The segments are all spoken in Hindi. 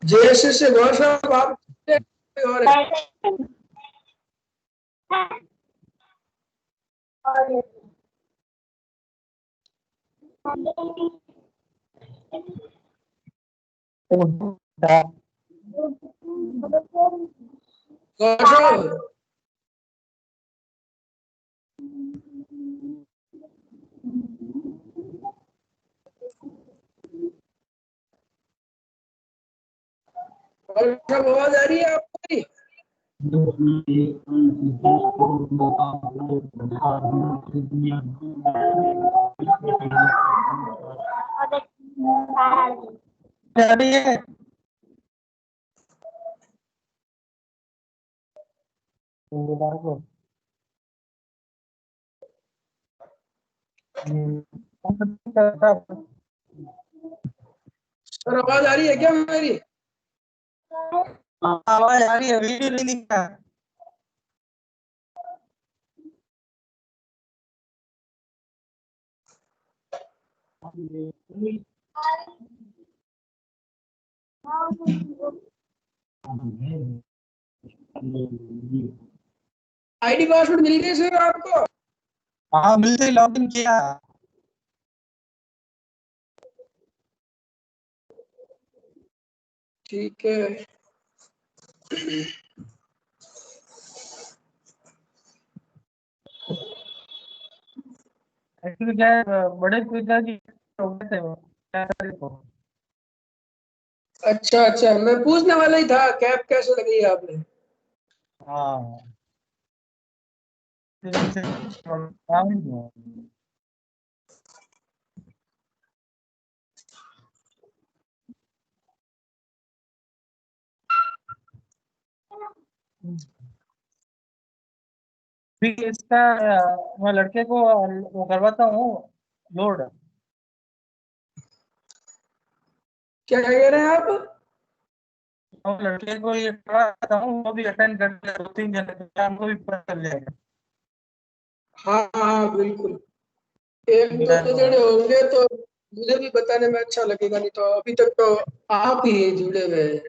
जैसे से गौर साहब आप और गौर साहब आवाज आ रही है आपको? सर आवाज आ रही है क्या मेरी? आवाज आ रही है, वीडियो नहीं दिख रहा। आईडी पासवर्ड मिल गई सर आपको? हाँ, मिलते ही लॉगिन किया। ठीक है। एक्चुअली क्या है, बड़े पिताजी हो गए थे वो, क्या तारीख को। अच्छा अच्छा, मैं पूछने वाला ही था कैब कैसे लगी आपने? हाँ, फिर उनसे काम ही हुआ। फिर इसका मैं लड़के को वो करवाता हूँ लोड। क्या कह रहे हैं आप? और लड़के को ये करवाता हूँ, वो भी अटेंड कर ले, 2-3 जने तो हमको भी पता चल जाएगा। हाँ हाँ बिल्कुल, एक दो जने होंगे तो मुझे भी बताने में अच्छा लगेगा, नहीं तो अभी तक तो आप ही जुड़े हुए हैं।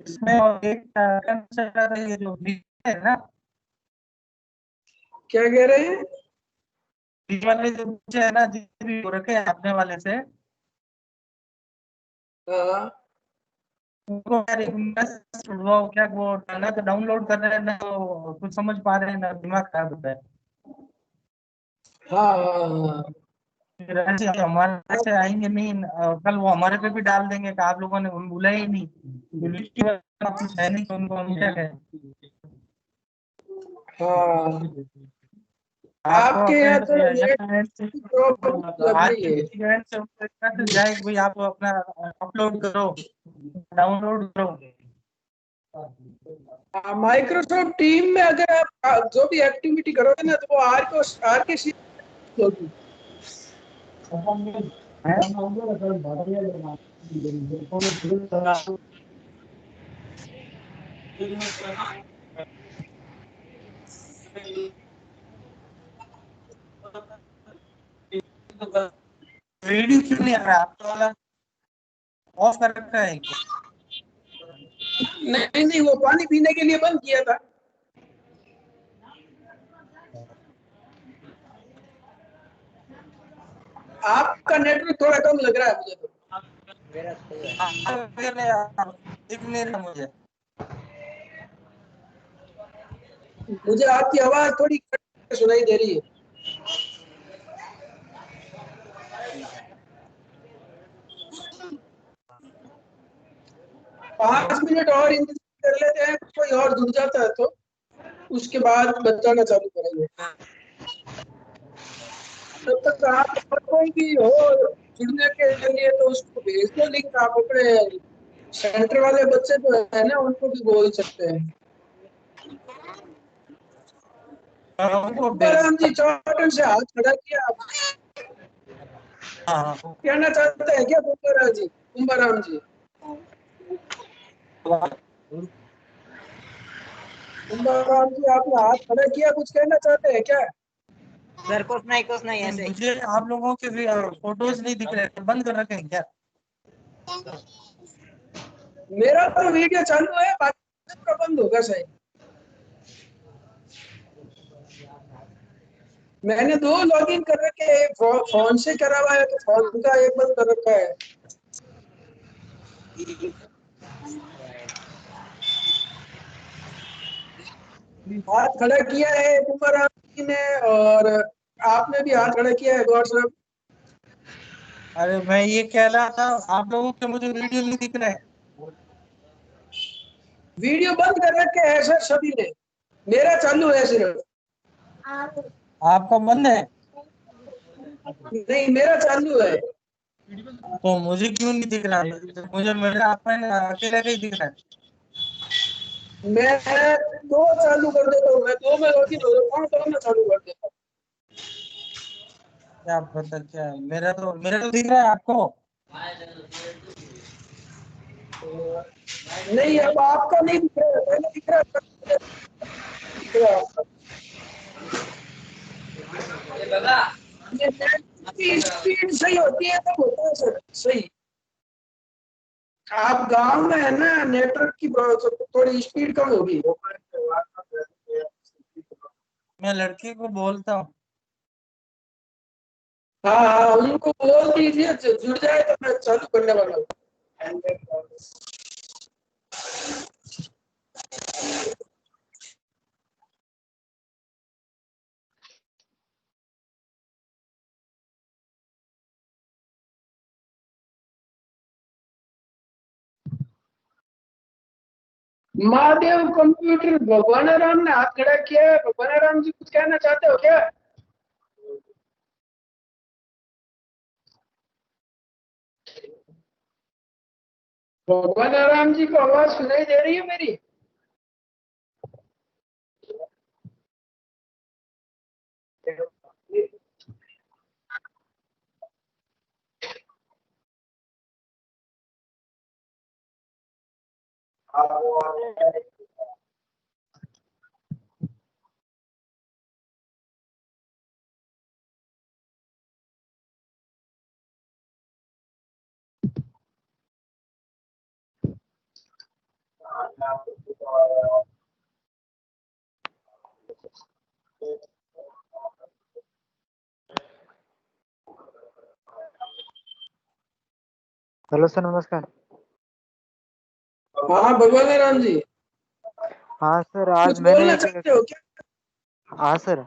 इसमें और एक ये जो है ना, क्या कह रहे हैं? बीच वाले जो बच्चे है ना, जितने भी हो रखे हैं अपने वाले से, हाँ उनको यार एक मैसेज छुड़वाओ, क्या वो ना तो डाउनलोड कर रहे हैं ना तो कुछ समझ पा रहे हैं ना, दिमाग खराब होता है। हाँ हाँ हाँ। फिर ऐसे हमारे ऐसे आएंगे नहीं, कल वो हमारे पे भी डाल देंगे कि आप लोगों ने उन बुलाया ही नहीं, तो लिस्ट की बात कुछ है नहीं, तो उनको हम क्या कहें। हाँ आपको आपके यहाँ अपने थोड़ा नेट एंड से, की प्रॉब्लम लग आज रही के है। किसी एंड से उनको एक मैसेज जाए कि भाई आप अपना अपलोड करो, डाउनलोड करो। माइक्रोसॉफ्ट टीम में अगर आप जो भी एक्टिविटी करोगे ना तो वो आर के सी होगी। रीडिंग क्यों नहीं आ रहा आपका वाला? ऑफ कर रखा है क्या? नहीं नहीं, वो पानी पीने के लिए बंद किया था। आपका नेटवर्क थोड़ा कम लग रहा है मुझे तो। दिख नहीं रहा मुझे। मुझे आपकी आवाज थोड़ी कट के सुनाई दे रही है। 5 मिनट और इंतजार कर लेते हैं, कोई और जुड़ जाता है तो उसके बाद बताना चालू करेंगे। तब तक आप और कोई भी हो जुड़ने के लिए तो उसको भेज दो लिंक। आप अपने सेंटर वाले बच्चे जो है ना उनको भी बोल सकते हैं। उनको कुंभाराम जी चौटन से हाथ खड़ा किया। हाँ कहना चाहते हैं क्या कुंभाराम जी? कुंभाराम जी कुंभाराम जी आपने हाथ खड़ा किया, कुछ कहना चाहते हैं क्या? सर कुछ नहीं ऐसे ही। मुझे आप लोगों के भी फोटोज नहीं दिख रहे, बंद कर रखे हैं क्या? मेरा तो वीडियो चालू है, बाकी सबका बंद होगा शायद। मैंने 2 लॉगिन कर रखे हैं, एक फोन से करा हुआ है तो फोन का एक बंद कर रखा है। हाथ खड़ा किया है कुंभाराम जी ने, और आपने भी हाथ खड़ा किया है गौर साहब। अरे मैं ये कह रहा था, आप लोगों के मुझे वीडियो नहीं दिख रहा है। वीडियो बंद कर रखे हैं सर सभी ने, मेरा चालू है सिर्फ। आपका बंद है? नहीं, मेरा चालू है। तो मुझे क्यों नहीं दिख रहा है? मुझे मेरा अपना अकेले का ही दिख रहा है। मैं 2 चालू कर देता हूँ, मैं 2 में लॉगिन हो जाता हूँ, 2 में चालू कर देता हूँ। क्या पता क्या, मेरा तो दिख रहा है आपको। नहीं, अब आपका नहीं दिख रहा है, पहले दिख रहा है, दिख रहा है आपका। ये नेट की स्पीड सही होती है तब होता है सर सही। आप गांव में है ना, नेटवर्क की थोड़ी स्पीड कम होगी। मैं लड़के को बोलता हूँ। हाँ हाँ, उनको बोल दीजिए, जुड़ जाए तो मैं चालू करने वाला हूँ। महादेव कंप्यूटर, भगवान राम ने हाथ खड़ा किया है। भगवान राम जी कुछ कहना चाहते हो क्या? भगवान राम जी को आवाज सुनाई दे रही है मेरी? हेलो सर, नमस्कार। हाँ भगवान राम जी, हाँ सर, आज कुछ मैंने बोलना एक। चाहते हो क्या? हाँ सर।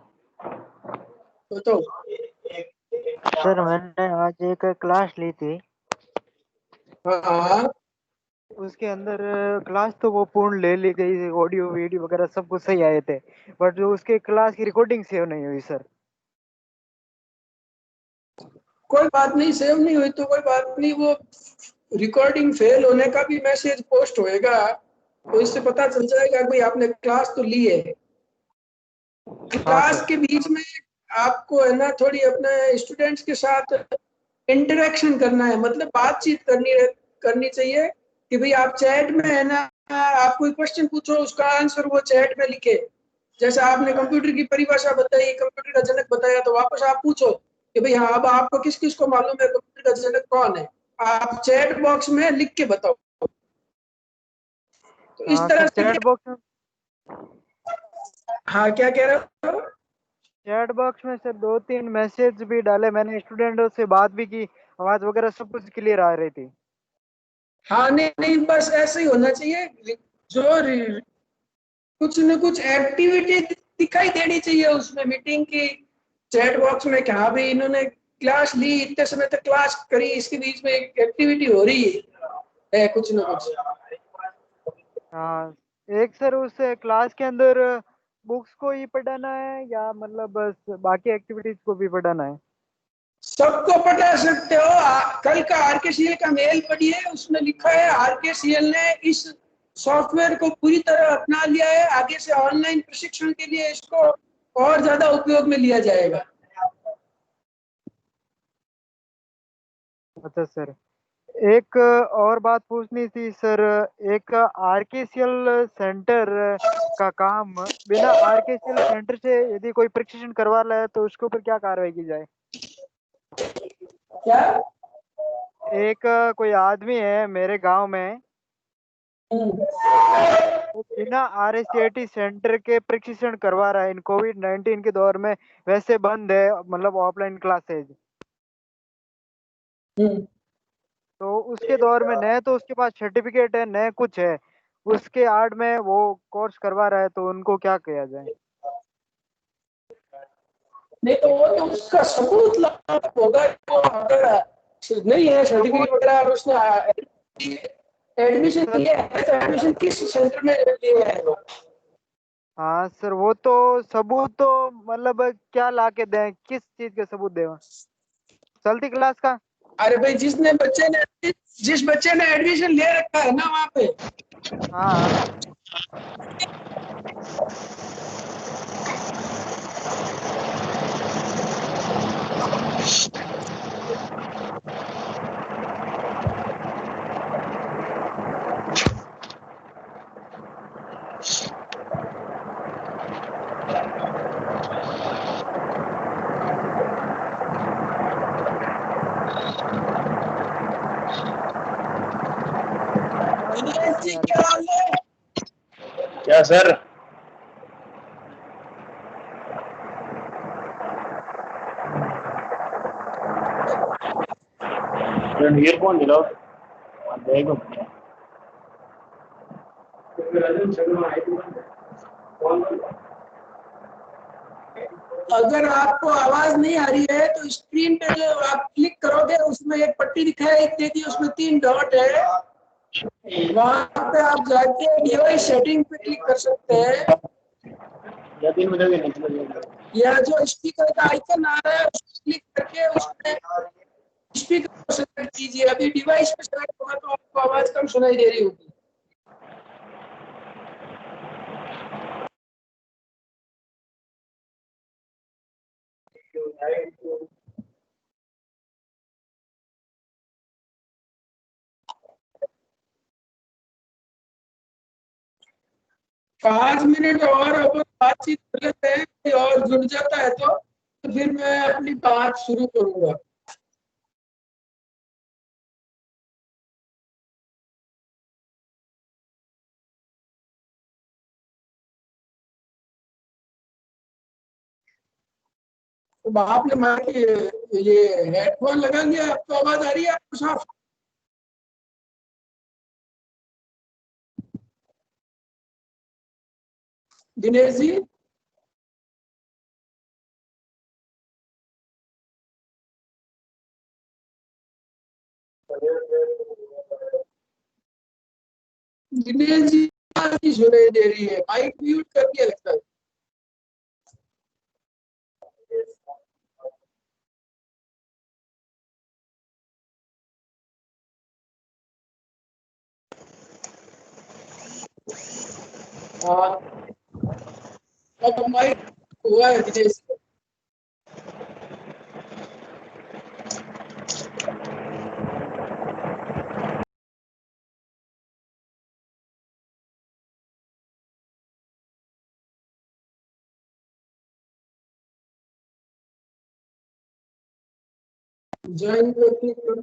तो सर मैंने आज एक क्लास ली थी। हाँ हाँ, उसके अंदर क्लास तो वो पूर्ण ले ली गई, ऑडियो वीडियो वगैरह सब कुछ सही आए थे, बट जो उसके क्लास की रिकॉर्डिंग सेव नहीं हुई सर। कोई बात नहीं, सेव नहीं हुई तो कोई बात नहीं, वो रिकॉर्डिंग फेल होने का भी मैसेज पोस्ट होएगा, तो इससे पता चल जाएगा भाई आपने क्लास तो ली है। हाँ क्लास सर। के बीच में आपको है ना थोड़ी अपने स्टूडेंट्स के साथ इंटरेक्शन करना है, मतलब बातचीत करनी चाहिए कि भाई आप चैट में है ना, आप कोई क्वेश्चन पूछो, उसका आंसर वो चैट में लिखे। जैसे आपने कंप्यूटर की परिभाषा बताई, कंप्यूटर का जनक बताया, तो वापस आप पूछो कि भाई हाँ अब आपको किस किस को मालूम है कंप्यूटर का जनक कौन है, आप चैट बॉक्स में लिख के बताओ। तो इस हाँ तरह सर, से चैट बॉक्स में। हाँ क्या कह रहे हो? चैट बॉक्स में सर 2-3 मैसेज भी डाले मैंने, स्टूडेंटों से बात भी की, आवाज वगैरह सब कुछ क्लियर आ रही थी। हाँ नहीं नहीं, बस ऐसे ही होना चाहिए, जो कुछ न कुछ एक्टिविटी दिखाई देनी चाहिए उसमें मीटिंग की, चैट बॉक्स में कि हाँ भाई इन्होंने क्लास ली, इतने समय तक क्लास करी, इसके बीच में एक एक्टिविटी हो रही है कुछ न कुछ। हाँ। एक सर उस क्लास के अंदर बुक्स को ही पढ़ाना है या मतलब बस बाकी एक्टिविटीज को भी पढ़ाना है? सबको पढ़ा सकते हो। कल का आरकेसीएल का मेल पढ़िए, उसमें लिखा है आरकेसीएल ने इस सॉफ्टवेयर को पूरी तरह अपना लिया है, आगे से ऑनलाइन प्रशिक्षण के लिए इसको और ज्यादा उपयोग में लिया जाएगा। अच्छा सर, एक और बात पूछनी थी सर। एक आरकेसीएल सेंटर का काम बिना आरकेसीएल सेंटर से यदि कोई प्रशिक्षण करवा रहा है तो उसके ऊपर क्या कार्रवाई की जाए? क्या? एक कोई आदमी है मेरे गांव में, हम्म। वो बिना आरएससीआईटी सेंटर के प्रशिक्षण करवा रहा है इन कोविड-19 के दौर में। वैसे बंद है, मतलब ऑफलाइन क्लासेज। हम्म। तो उसके दौर में न तो उसके पास सर्टिफिकेट है न कुछ है, उसके आड़ में वो कोर्स करवा रहा है, तो उनको क्या किया जाए? नहीं तो वो तो उसका सबूत लाना होगा। वो अगर नहीं है सर्टिफिकेट वगैरह और उसने एडमिशन सर, लिया है तो एडमिशन किस सेंटर में लिया है लोग? हाँ सर, वो तो सबूत तो मतलब क्या ला के दें, किस चीज के सबूत दें? चलती क्लास का? अरे भाई जिस बच्चे ने एडमिशन ले रखा है ना वहाँ पे, हाँ। दिनेश जी क्या हाल है? क्या सर? ईयरफोन दिलाओ। देखो अगर आपको आवाज नहीं आ रही है तो स्क्रीन पे जो आप क्लिक करोगे उसमें एक पट्टी दिखाई देगी, उसमें 3 डॉट है, वहां पे आप जाके डिवाइस सेटिंग पे क्लिक कर सकते हैं, या 3 बजे के निकले। या जो स्पीकर का आइकन आ रहा है उसको क्लिक करके उसमें स्पीकर को सेलेक्ट कीजिए। अभी डिवाइस पे सेलेक्ट होगा तो आपको आवाज कम सुनाई दे रही होगी। पाँच मिनट और अपन बातचीत कर लेते हैं, कोई और जुड़ जाता है तो फिर मैं अपनी बात शुरू करूंगा। तो आपने मान ये हेडफोन लगा लिया, आपको आवाज आ रही है आपको साफ? दिनेश जी, दिनेश जी आवाज नहीं सुनाई दे रही है, माइक म्यूट कर दिया लगता है। हाँ, अब माइक हुआ है दिनेश जी। ज्वाइन पे क्लिक करो।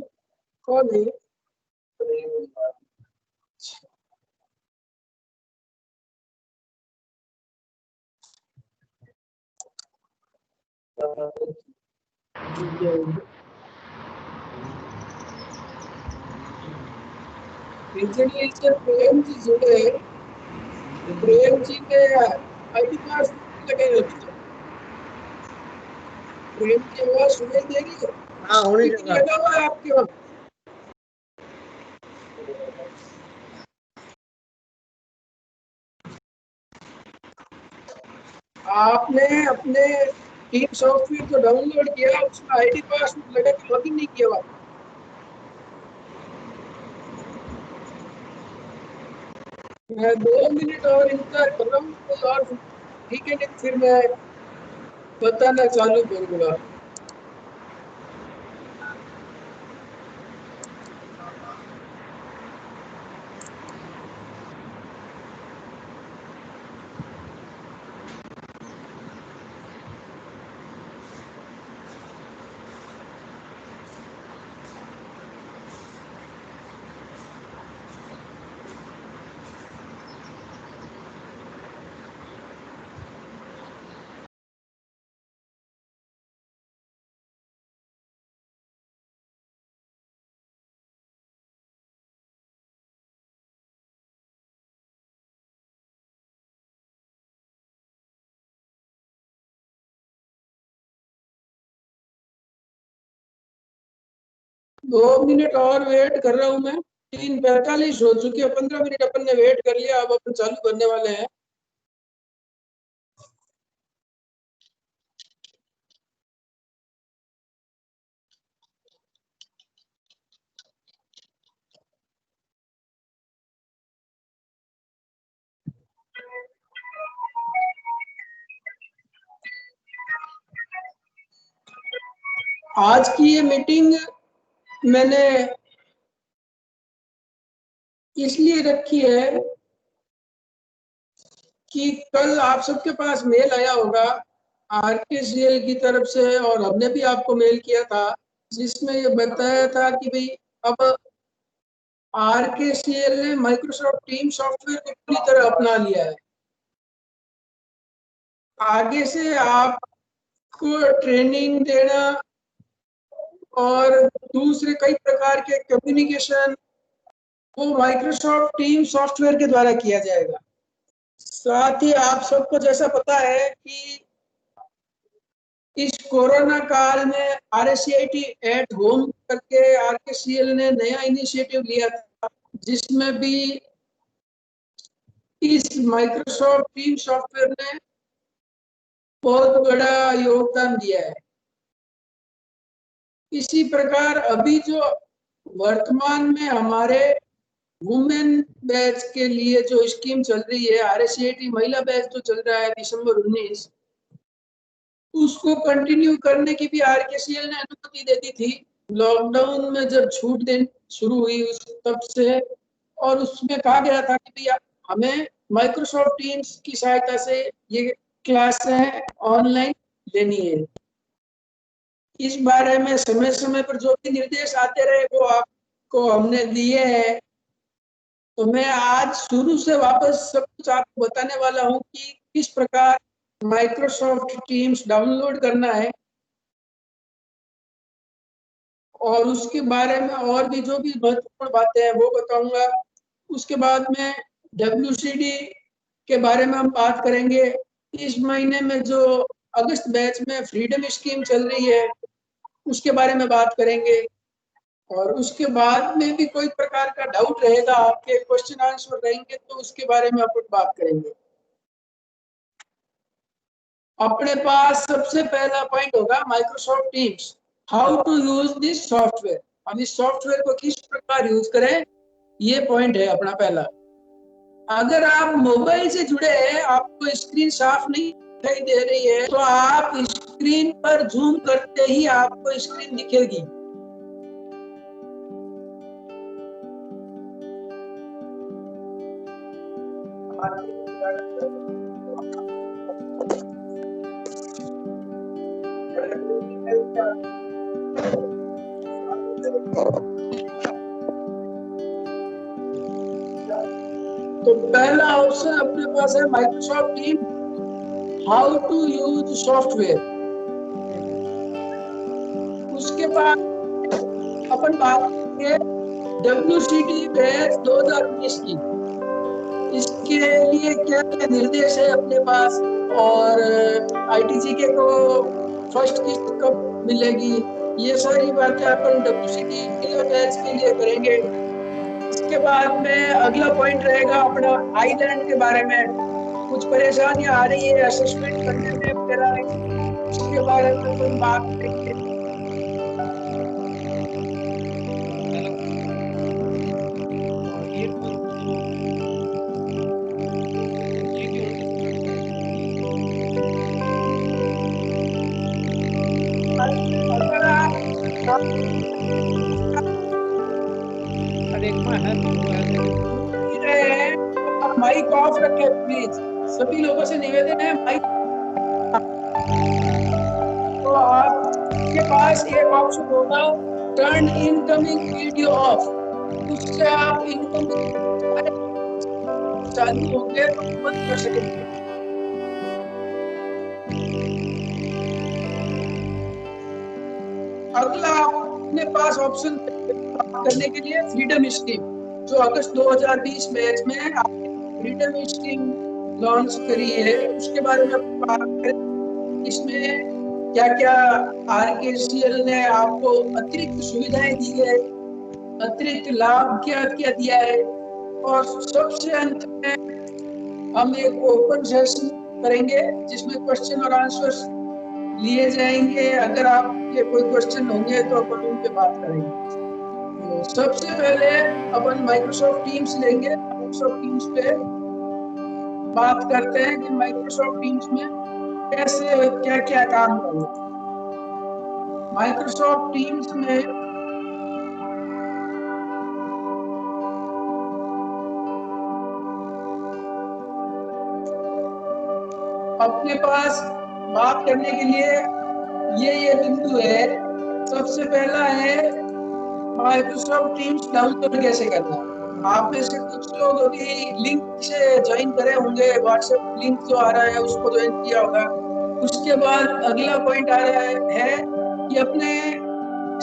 कौन है? रिसेंटली से प्रेम जी जुड़े, प्रेम जी के आईडी पासवर्ड लगे रहते हैं। प्रेम की आवाज सुनाई दे रही है? हाँ होनी स्पीकर चाहिए। लगा हुआ है आपके वहाँ? आपने अपने टीम सॉफ्टवेयर को डाउनलोड किया, उसमें आईडी पासवर्ड लगा के लॉगिन नहीं किया हुआ? मैं 2 मिनट और इंतजार कर रहा हूँ, कोई और ठीक है, नहीं फिर मैं बताना चालू करूंगा। दो मिनट और वेट कर रहा हूं मैं। 3:45 हो चुकी है, 15 मिनट अपन ने वेट कर लिया, अब अपन चालू करने वाले हैं। आज की ये मीटिंग मैंने इसलिए रखी है कि कल आप सबके पास मेल आया होगा आरकेसीएल की तरफ से, और हमने भी आपको मेल किया था, जिसमें ये बताया था कि भाई अब आरकेसीएल ने माइक्रोसॉफ्ट टीम सॉफ्टवेयर को पूरी तरह अपना लिया है। आगे से आपको ट्रेनिंग देना और दूसरे कई प्रकार के कम्युनिकेशन वो माइक्रोसॉफ्ट टीम सॉफ्टवेयर के द्वारा किया जाएगा। साथ ही आप सबको जैसा पता है कि इस कोरोना काल में RSCIT एट होम करके आरकेसीएल ने नया इनिशिएटिव लिया था, जिसमें भी इस माइक्रोसॉफ्ट टीम सॉफ्टवेयर ने बहुत बड़ा योगदान दिया है। इसी प्रकार अभी जो वर्तमान में हमारे वुमेन बैच के लिए जो स्कीम चल रही है, RSCIT महिला बैच जो चल रहा है दिसंबर 19, उसको कंटिन्यू करने की भी आरकेसीएल ने अनुमति दे दी थी लॉकडाउन में जब छूट देनी शुरू हुई उस तब से। और उसमें कहा गया था कि भैया हमें माइक्रोसॉफ्ट टीम्स की सहायता से ये क्लासें ऑनलाइन लेनी है। इस बारे में समय समय पर जो भी निर्देश आते रहे वो आपको हमने दिए हैं। तो मैं आज शुरू से वापस सब कुछ आपको बताने वाला हूं कि किस प्रकार माइक्रोसॉफ्ट टीम्स डाउनलोड करना है, और उसके बारे में और भी जो भी महत्वपूर्ण बातें हैं वो बताऊंगा। उसके बाद में WCD के बारे में हम बात करेंगे। इस महीने में जो अगस्त बैच में फ्रीडम स्कीम चल रही है उसके बारे में बात करेंगे, और उसके बाद में भी कोई प्रकार का डाउट रहेगा, आपके क्वेश्चन आंसर रहेंगे तो उसके बारे में अपन बात करेंगे। अपने पास सबसे पहला पॉइंट होगा Microsoft Teams, how to use this software. हम इस सॉफ्टवेयर को किस प्रकार यूज करें, ये पॉइंट है अपना पहला। अगर आप मोबाइल से जुड़े हैं, आपको स्क्रीन साफ नहीं दिखाई दे रही है, तो आप स्क्रीन पर जूम करते ही आपको स्क्रीन दिखेगी। तो पहला ऑप्शन अपने पास है Microsoft Team, how to use software. उसके बाद अपन बात करेंगे WCD बैच 2019 की। इसके लिए क्या क्या निर्देश है अपने पास, और ITGK को फर्स्ट किस्त कब मिलेगी, ये सारी बातें अपन WCD बैच के लिए करेंगे। इसके बाद में अगला पॉइंट रहेगा अपना आइलैंड के बारे में। कुछ परेशानियां आ रही है असेसमेंट करने में वगैरह, उसके बारे में अपन बात करेंगे। माइक ऑफ रखें प्लीज, सभी लोगों से निवेदन है माइक। तो आपके पास एक ऑप्शन होगा टर्न इनकमिंग वीडियो ऑफ, उससे आप इनकमिंग चालू होंगे तो बंद कर सकेंगे। अगला अपने पास ऑप्शन करने के लिए फ्रीडम स्कीम, जो अगस्त 2020 बैच में आपने फ्रीडम स्कीम लॉन्च करी है, उसके बारे में बात करें। इसमें क्या क्या आरकेसीएल ने आपको अतिरिक्त सुविधाएं दी है, अतिरिक्त लाभ क्या क्या दिया है, और सबसे अंत में हम एक ओपन सेशन करेंगे जिसमें क्वेश्चन और आंसर्स लिए जाएंगे। अगर आपके कोई क्वेश्चन होंगे तो अपन उन पे बात करेंगे। तो सबसे पहले अपन माइक्रोसॉफ्ट टीम्स लेंगे। माइक्रोसॉफ्ट टीम्स पे बात करते हैं कि माइक्रोसॉफ्ट टीम्स में कैसे क्या क्या काम करना। माइक्रोसॉफ्ट टीम्स में अपने पास बात करने के लिए ये बिंदु है। सबसे पहला है माइक्रोसॉफ्ट टीम्स डाउनलोड कैसे करना। आप में से कुछ लोग अभी लिंक से ज्वाइन करे होंगे, व्हाट्सएप लिंक जो आ रहा है उसको ज्वाइन किया होगा। उसके बाद अगला पॉइंट आ रहा है कि अपने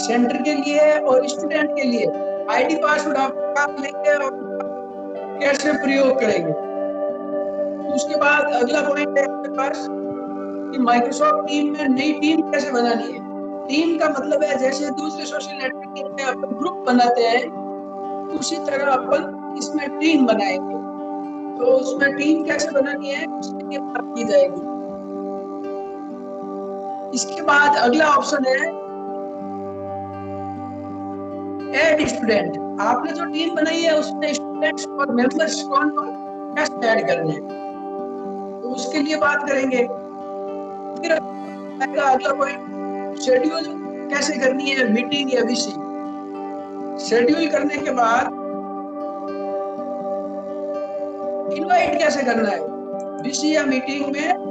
सेंटर के लिए और स्टूडेंट के लिए आईडी पासवर्ड आप लेंगे और कैसे प्रयोग करेंगे। उसके बाद अगला पॉइंट है आपके पास कि माइक्रोसॉफ्ट टीम में नई टीम कैसे बनानी है। टीम का मतलब है जैसे दूसरे सोशल नेटवर्किंग में अपन ग्रुप बनाते हैं, उसी तरह अपन इसमें टीम बनाएंगे। तो उसमें टीम कैसे बनानी है उसके लिए बात की जाएगी। इसके बाद अगला ऑप्शन है ऐड स्टूडेंट। आपने जो टीम बनाई है उसमें स्टूडेंट्स और मेंबर्स कौन कौन कैसे ऐड करने हैं, तो उसके लिए बात करेंगे। फिर अगला पॉइंट शेड्यूल कैसे करनी है मीटिंग या विषय। शेड्यूल करने के बाद इनवाइट कैसे करना है, विषय या मीटिंग में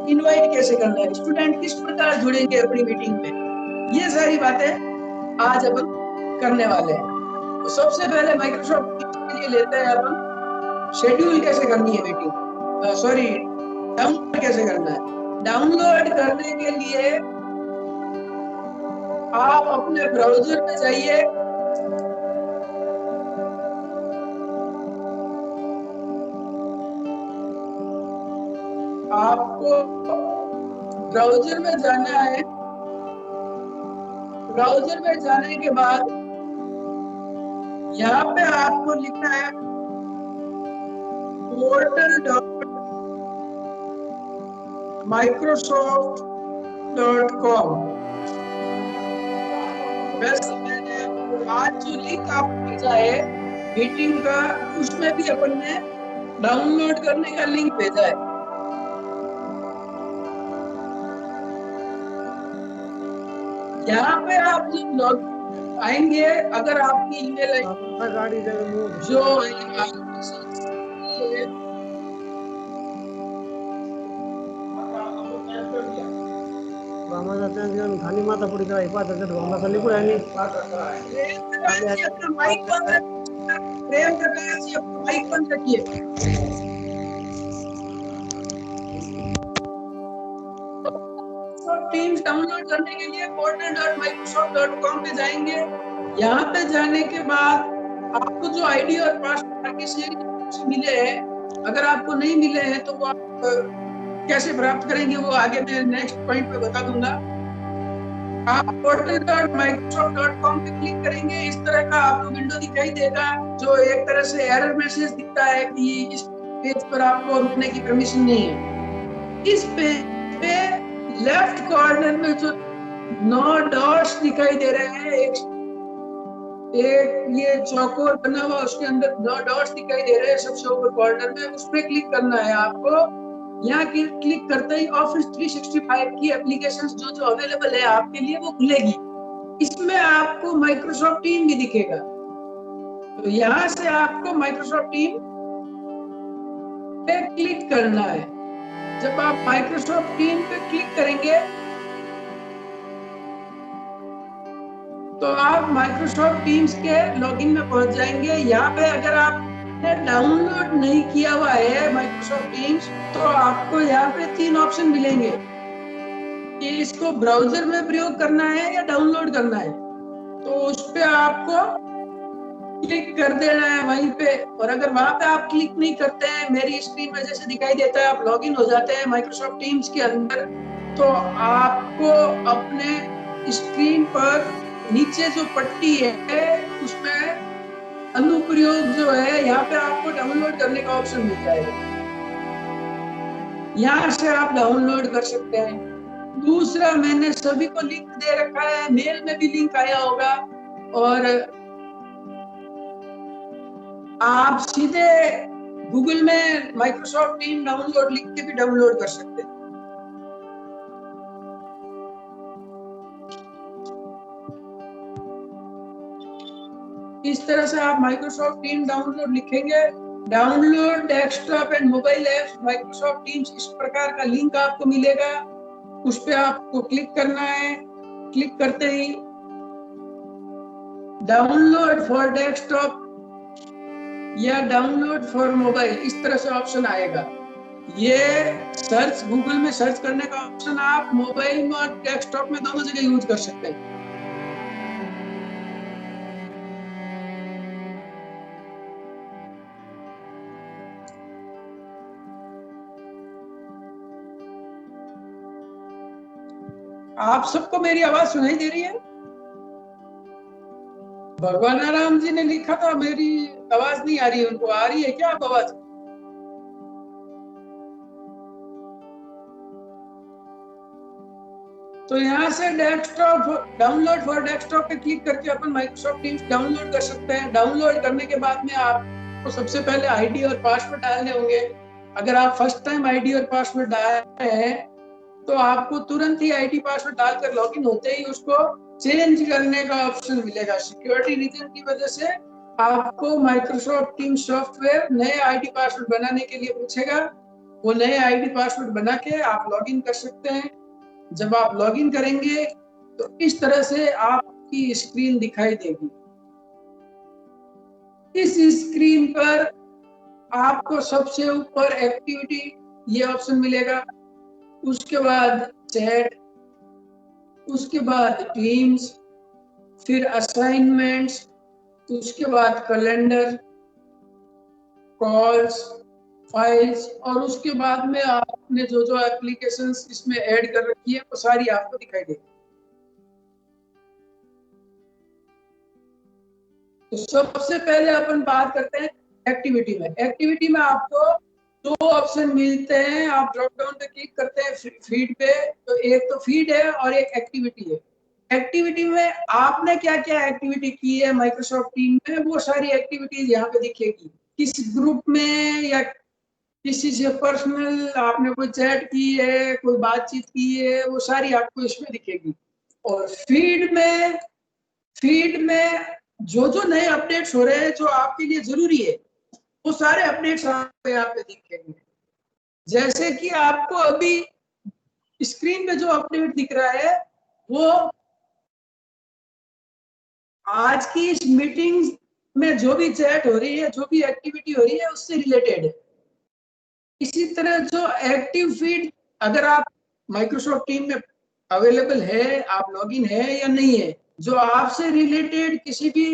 इनवाइट कैसे करना है, स्टूडेंट किस प्रकार जुड़ेंगे अपनी मीटिंग में। ये सारी बातें आज अपन करने वाले हैं। तो सबसे पहले माइक्रोसॉफ्ट के लिए लेते हैं अपन शेड्यूल कैसे करनी है मीटिंग, डाउनलोड कैसे करना है। डाउनलोड करने के लिए आप अपने ब्राउजर में जाइए, आपको ब्राउजर में जाना है। ब्राउजर में जाने के बाद यहाँ पे आपको लिखना है portal.microsoft.com। वैसे मैंने आज जो लिंक आपको भेजा है मीटिंग का, उसमें भी अपन ने डाउनलोड करने का लिंक भेजा है। यहाँ पे आप जब लॉग आएंगे, अगर आपकी ईमेल जो खाली माता पुड़ी कराई पाता जब हमरा खाली को आनी माइक बंद प्रेम करना है, माइक बंद रखिए। टीम्स डाउनलोड करने के लिए portal.microsoft.com पे जाएंगे। यहाँ पे जाने के बाद आपको जो आईडी और पासवर्ड मिले हैं, अगर आपको नहीं मिले हैं तो वो आप कैसे प्राप्त करेंगे वो आगे मैं नेक्स्ट पॉइंट पे बता दूंगा। आप portal.microsoft.com पे क्लिक करेंगे, इस तरह का आपको विंडो दिखाई देगा जो एक तरह से एरर मैसेज दिखता है कि इस पेज पर आपको रुकने की परमिशन नहीं है। इस पेज पे लेफ्ट कॉर्नर में जो 9 डॉट्स दिखाई दे रहे हैं, एक ये चौकोर बना हुआ उसके अंदर 9 डॉट्स दिखाई दे रहे हैं सबसे ऊपर कॉर्नर में, उस पर क्लिक करना है आपको। यहाँ क्लिक करते ही ऑफिस 365 की एप्लीकेशंस जो अवेलेबल है आपके लिए वो खुलेगी। इसमें आपको माइक्रोसॉफ्ट टीम भी दिखेगा। तो यहाँ से आपको माइक्रोसॉफ्ट टीम पे क्लिक करना है। जब आप माइक्रोसॉफ्ट टीम पे क्लिक करेंगे तो आप माइक्रोसॉफ्ट टीम्स के लॉगिन में पहुंच जाएंगे। यहाँ पे अगर आपने डाउनलोड नहीं किया हुआ है माइक्रोसॉफ्ट टीम्स तो आपको यहाँ पे 3 ऑप्शन मिलेंगे कि इसको ब्राउजर में प्रयोग करना है या डाउनलोड करना है। तो उस पे आपको क्लिक कर देना है वहीं पे। और अगर वहां पे आप क्लिक नहीं करते हैं, मेरी स्क्रीन में जैसे दिखाई देता है आप लॉगिन हो जाते हैं माइक्रोसॉफ्ट टीम्स के अंदर, तो आपको अपने स्क्रीन पर नीचे जो पट्टी है उसमें अनुप्रयोग जो है यहाँ पे आपको डाउनलोड करने का ऑप्शन मिल जाएगा। यहाँ से आप डाउनलोड कर सकते हैं। दूसरा, मैंने सभी को लिंक दे रखा है, मेल में भी लिंक आया होगा और आप सीधे गूगल में माइक्रोसॉफ्ट टीम डाउनलोड लिख के भी डाउनलोड कर सकते हैं। इस तरह से आप माइक्रोसॉफ्ट टीम डाउनलोड लिखेंगे, download desktop and mobile apps Microsoft teams, इस प्रकार का लिंक आपको मिलेगा। उस पे आपको क्लिक करना है। क्लिक करते ही डाउनलोड फॉर डेस्कटॉप या डाउनलोड फॉर मोबाइल इस तरह से ऑप्शन आएगा। ये सर्च, गूगल में सर्च करने का ऑप्शन आप मोबाइल में और डेस्कटॉप में दोनों जगह यूज कर सकते हैं। आप सबको मेरी आवाज सुनाई दे रही है? भगवान राम जी ने लिखा था मेरी आवाज नहीं आ रही है, उनको आ रही है क्या आप आवाज? तो यहाँ से डेस्कटॉप, डाउनलोड फॉर डेस्कटॉप पे क्लिक करके अपन माइक्रोसॉफ्ट टीम्स डाउनलोड कर सकते हैं। डाउनलोड करने के बाद में आपको सबसे पहले आईडी और पासवर्ड डालने होंगे। अगर आप फर्स्ट टाइम आईडी और पासवर्ड डाल रहे हैं तो आपको तुरंत ही आईडी पासवर्ड डालकर लॉगिन होते ही उसको चेंज करने का ऑप्शन मिलेगा। सिक्योरिटी रीजन की वजह से आपको माइक्रोसॉफ्ट टीम सॉफ्टवेयर नए आईडी पासवर्ड बनाने के लिए पूछेगा। वो नए आईडी पासवर्ड बना के आप लॉगिन कर सकते हैं। जब आप लॉगिन करेंगे तो इस तरह से आपकी स्क्रीन दिखाई देगी। इस स्क्रीन पर आपको सबसे ऊपर एक्टिविटी ये ऑप्शन मिलेगा, उसके बाद चैट, उसके बाद टीम्स, फिर असाइनमेंट्स, उसके बाद कैलेंडर, कॉल्स, फाइल्स और उसके बाद में आपने जो जो एप्लीकेशंस इसमें ऐड कर रखी है वो सारी आपको दिखाई देगी। तो सबसे पहले अपन बात करते हैं एक्टिविटी में। एक्टिविटी में आपको 2 ऑप्शन मिलते हैं। आप ड्रॉप डाउन पे क्लिक करते हैं फीड पे, तो एक तो फीड है और एक एक्टिविटी है। एक्टिविटी में आपने क्या क्या एक्टिविटी की है माइक्रोसॉफ्ट टीम में वो सारी एक्टिविटीज यहाँ पे दिखेगी। किस ग्रुप में या किसी से पर्सनल आपने कोई चैट की है, कोई बातचीत की है, वो सारी आपको इसमें दिखेगी। और फीड में जो जो नए अपडेट्स हो रहे हैं जो आपके लिए जरूरी है वो सारे अपडेट्स आपको यहाँ पे दिखेंगे। जैसे कि आपको अभी स्क्रीन पे जो अपडेट दिख रहा है वो आज की इस मीटिंग में जो भी चैट हो रही है, जो भी एक्टिविटी हो रही है उससे रिलेटेड है। इसी तरह जो एक्टिव फीड, अगर आप माइक्रोसॉफ्ट टीम में अवेलेबल है, आप लॉगिन है या नहीं है, जो आपसे रिलेटेड किसी भी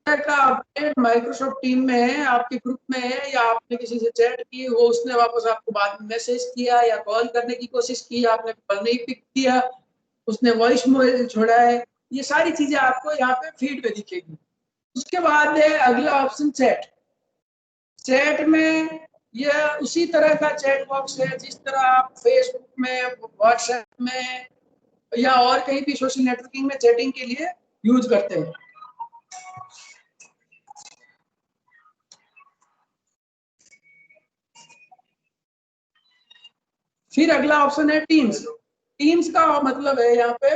तरह का अपडेट माइक्रोसॉफ्ट टीम में है, आपके ग्रुप में है या आपने किसी से चैट की, वो उसने वापस आपको बाद में मैसेज किया या कॉल करने की कोशिश की, आपने कॉल नहीं पिक किया, उसने वॉइस मेल छोड़ा है, ये सारी चीजें आपको यहाँ पे फीड पे दिखेगी। उसके बाद है अगला ऑप्शन चैट। चैट में यह उसी तरह का चैट बॉक्स है जिस तरह आप फेसबुक में, व्हाट्सएप में या और कहीं भी सोशल नेटवर्किंग में चैटिंग के लिए यूज करते हैं। फिर अगला ऑप्शन है टीम्स। टीम्स का मतलब है यहाँ पे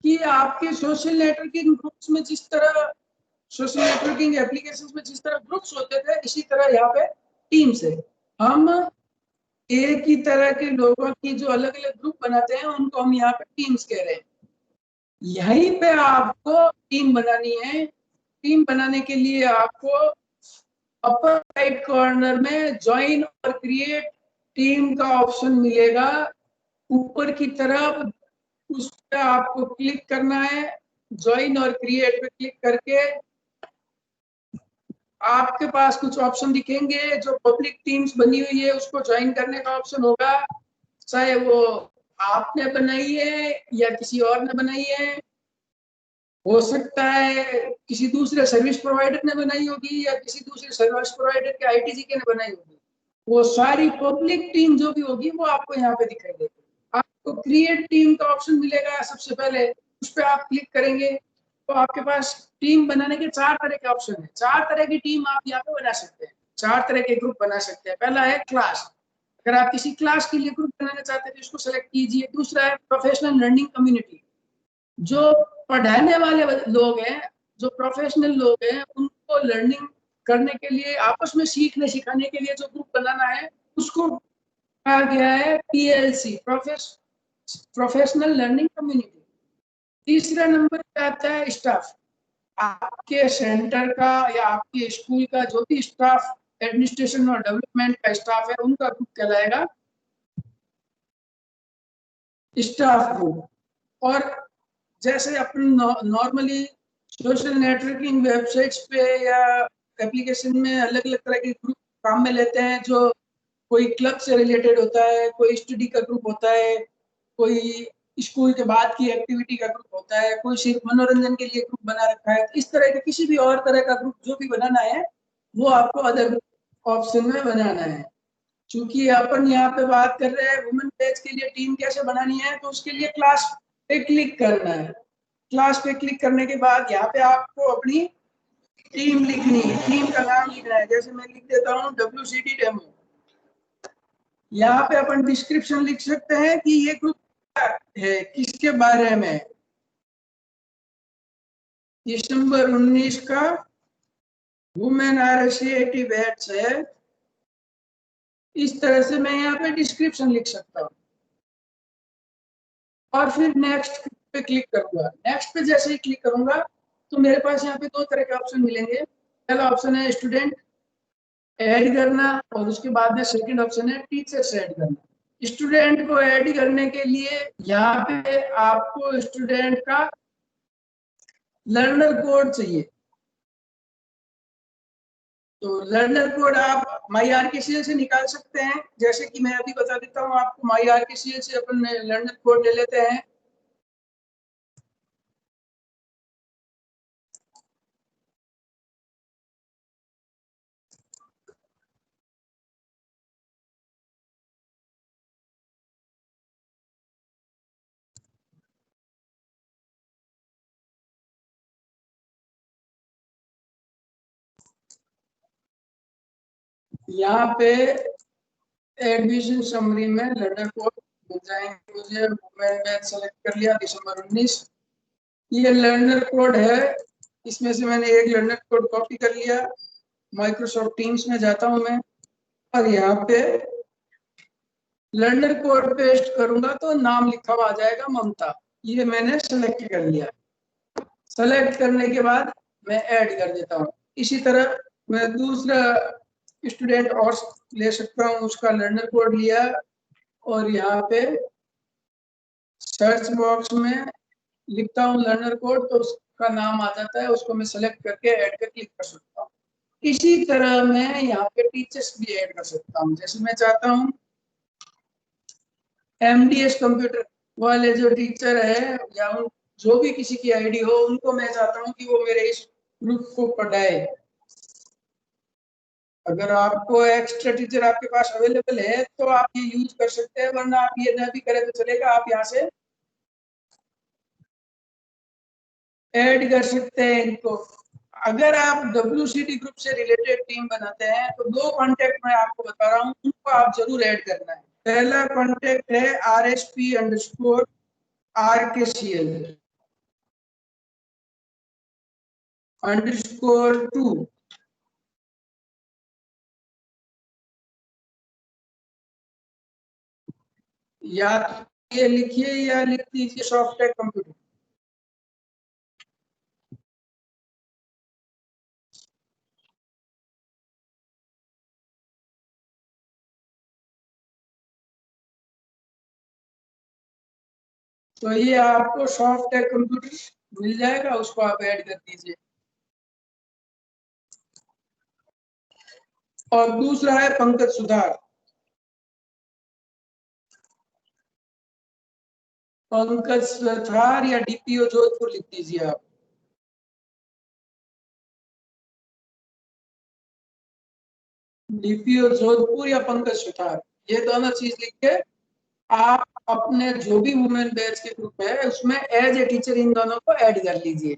कि आपके सोशल नेटवर्किंग ग्रुप्स में जिस तरह सोशल नेटवर्किंग एप्लीकेशंस में जिस तरह ग्रुप्स होते थे, इसी तरह यहाँ पे टीम्स है। हम एक ही तरह के लोगों की जो अलग अलग ग्रुप बनाते हैं उनको हम यहाँ पे टीम्स कह रहे हैं। यहीं पे आपको टीम बनानी है। टीम बनाने के लिए आपको अपर राइट कॉर्नर में ज्वाइन और क्रिएट टीम का ऑप्शन मिलेगा ऊपर की तरफ, उस पर आपको क्लिक करना है। ज्वाइन और क्रिएट पे क्लिक करके आपके पास कुछ ऑप्शन दिखेंगे। जो पब्लिक टीम्स बनी हुई है उसको ज्वाइन करने का ऑप्शन होगा, चाहे वो आपने बनाई है या किसी और ने बनाई है। हो सकता है किसी दूसरे सर्विस प्रोवाइडर ने बनाई होगी या किसी दूसरे सर्विस प्रोवाइडर के आईटीजीके ने बनाई होगी। वो सारी पब्लिक टीम जो भी होगी वो आपको यहाँ पे दिखाई देगी। आपको क्रिएट टीम का ऑप्शन मिलेगा सबसे पहले, उस पर आप क्लिक करेंगे तो आपके पास टीम बनाने के 4 तरह के ऑप्शन है। 4 तरह की टीम आप यहाँ पे बना सकते हैं, 4 तरह के ग्रुप बना सकते हैं। पहला है क्लास, अगर आप किसी क्लास के लिए ग्रुप बनाना चाहते हैं तो इसको सेलेक्ट कीजिए। दूसरा है प्रोफेशनल लर्निंग कम्युनिटी, जो पढ़ाने वाले लोग हैं, जो प्रोफेशनल लोग हैं, उनको लर्निंग करने के लिए, आपस में सीखने सिखाने के लिए जो ग्रुप बनाना है उसको कहा गया है PLC, प्रोफेशनल लर्निंग कम्युनिटी। तीसरा नंबर पे आता है स्टाफ, आपके सेंटर का या आपके स्कूल का जो भी स्टाफ, एडमिनिस्ट्रेशन और डेवलपमेंट का स्टाफ है, उनका ग्रुप कहलाएगा स्टाफ ग्रुप। और जैसे अपन नॉर्मली सोशल नेटवर्किंग वेबसाइट्स पे या एप्लीकेशन में अलग अलग तरह के ग्रुप काम में लेते हैं, जो कोई क्लब से रिलेटेड होता है, कोई स्टडी का ग्रुप होता है, कोई स्कूल के बाद की एक्टिविटी का ग्रुप होता है, कोई सिर्फ मनोरंजन के लिए ग्रुप बना रखा है। इस तरह के किसी भी और तरह का ग्रुप जो भी बनाना है वो आपको अदर ऑप्शन में बनाना है। चूंकि अपन यहाँ पे बात कर रहे हैं वुमेन पेज के लिए टीम कैसे बनानी है, तो उसके लिए क्लास पे क्लिक करना है। क्लास पे क्लिक करने के बाद यहाँ पे आपको अपनी टीम लिखनी है, टीम का नाम लिखना है। जैसे मैं लिख देता हूँ WCD डेमो। यहाँ पे अपन डिस्क्रिप्शन लिख सकते हैं कि ये ग्रुप है किसके बारे में। दिसंबर 19 का वुमेन RSCAT बैच है। इस तरह से मैं यहाँ पे डिस्क्रिप्शन लिख सकता हूँ और फिर नेक्स्ट पे क्लिक करूंगा। नेक्स्ट पे जैसे ही क्लिक करूंगा तो मेरे पास यहाँ पे 2 तरह के ऑप्शन मिलेंगे। पहला ऑप्शन है स्टूडेंट ऐड करना और उसके बाद में सेकंड ऑप्शन है टीचर्स ऐड करना। स्टूडेंट को ऐड करने के लिए यहाँ पे आपको स्टूडेंट का लर्नर कोड चाहिए। तो लर्नर कोड आप MyRKCL से निकाल सकते हैं। जैसे कि मैं अभी बता देता हूँ आपको, MyRKCL से अपन लर्नर कोड ले लेते हैं। यहाँ पे एडमिशन समरी में लर्नर कोड मिल जाएंगे मुझे। मैंने सेलेक्ट कर लिया दिसंबर 19। ये लर्नर कोड है, इसमें से मैंने एक लर्नर कोड कॉपी कर लिया। माइक्रोसॉफ्ट टीम्स में जाता हूँ मैं और यहाँ पे लर्नर कोड पेस्ट करूंगा तो नाम लिखा हुआ आ जाएगा ममता। ये मैंने सेलेक्ट कर लिया। सेलेक्ट करने के बाद मैं ऐड कर देता हूँ। इसी तरह मैं दूसरा स्टूडेंट और ले सकता हूँ, उसका लर्नर कोड लिया और यहाँ पे सर्च बॉक्स में लिखता हूँ लर्नर कोड तो उसका नाम आ जाता है। उसको मैं सेलेक्ट करके ऐड पे क्लिक कर सकता हूँ। इसी तरह मैं यहाँ पे टीचर्स भी ऐड कर सकता हूँ। जैसे मैं चाहता हूँ MDS कंप्यूटर वाले जो टीचर है या जो भी किसी की आईडी हो, उनको मैं चाहता हूँ कि वो मेरे इस ग्रुप को पढ़ाए। अगर आपको एक्स्ट्रा टीचर आपके पास अवेलेबल है तो आप ये यूज कर सकते हैं, वरना आप ये ना भी करें तो चलेगा। आप यहाँ से ऐड कर सकते हैं इनको। अगर आप WCD ग्रुप से रिलेटेड टीम बनाते हैं तो 2 कॉन्टेक्ट मैं आपको बता रहा हूँ, उनको आप जरूर ऐड करना है। पहला कॉन्टेक्ट है RSP_RKCL। _2 या तो ये लिखिए या लिख दीजिए सॉफ्टवेयर कंप्यूटर। तो ये आपको सॉफ्टवेयर कंप्यूटर मिल जाएगा, उसको आप ऐड कर दीजिए। और दूसरा है पंकज सुधार। पंकज सुधार या डीपीओ जोधपुर लिख दीजिए आप। डीपीओ जोधपुर या पंकज सुधार, ये दोनों चीज लिख के आप अपने जो भी वुमेन बैच के ग्रुप है उसमें एज ए टीचर इन दोनों को ऐड कर लीजिए।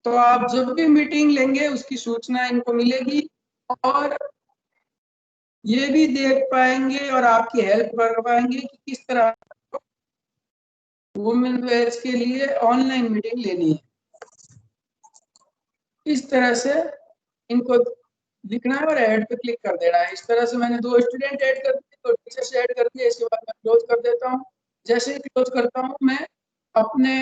तो आप जब भी मीटिंग लेंगे उसकी सूचना इनको मिलेगी और ये भी देख पाएंगे और आपकी हेल्प कर पाएंगे कि किस तरह वुमेन बैच के लिए ऑनलाइन मीटिंग लेनी है। इस तरह से इनको लिखना है और ऐड पे क्लिक कर देना है। इस तरह से मैंने 2 स्टूडेंट ऐड कर दिए, 2 टीचर्स ऐड कर दिए। इसके बाद मैं क्लोज कर देता हूँ। जैसे ही क्लोज करता हूँ मैं अपने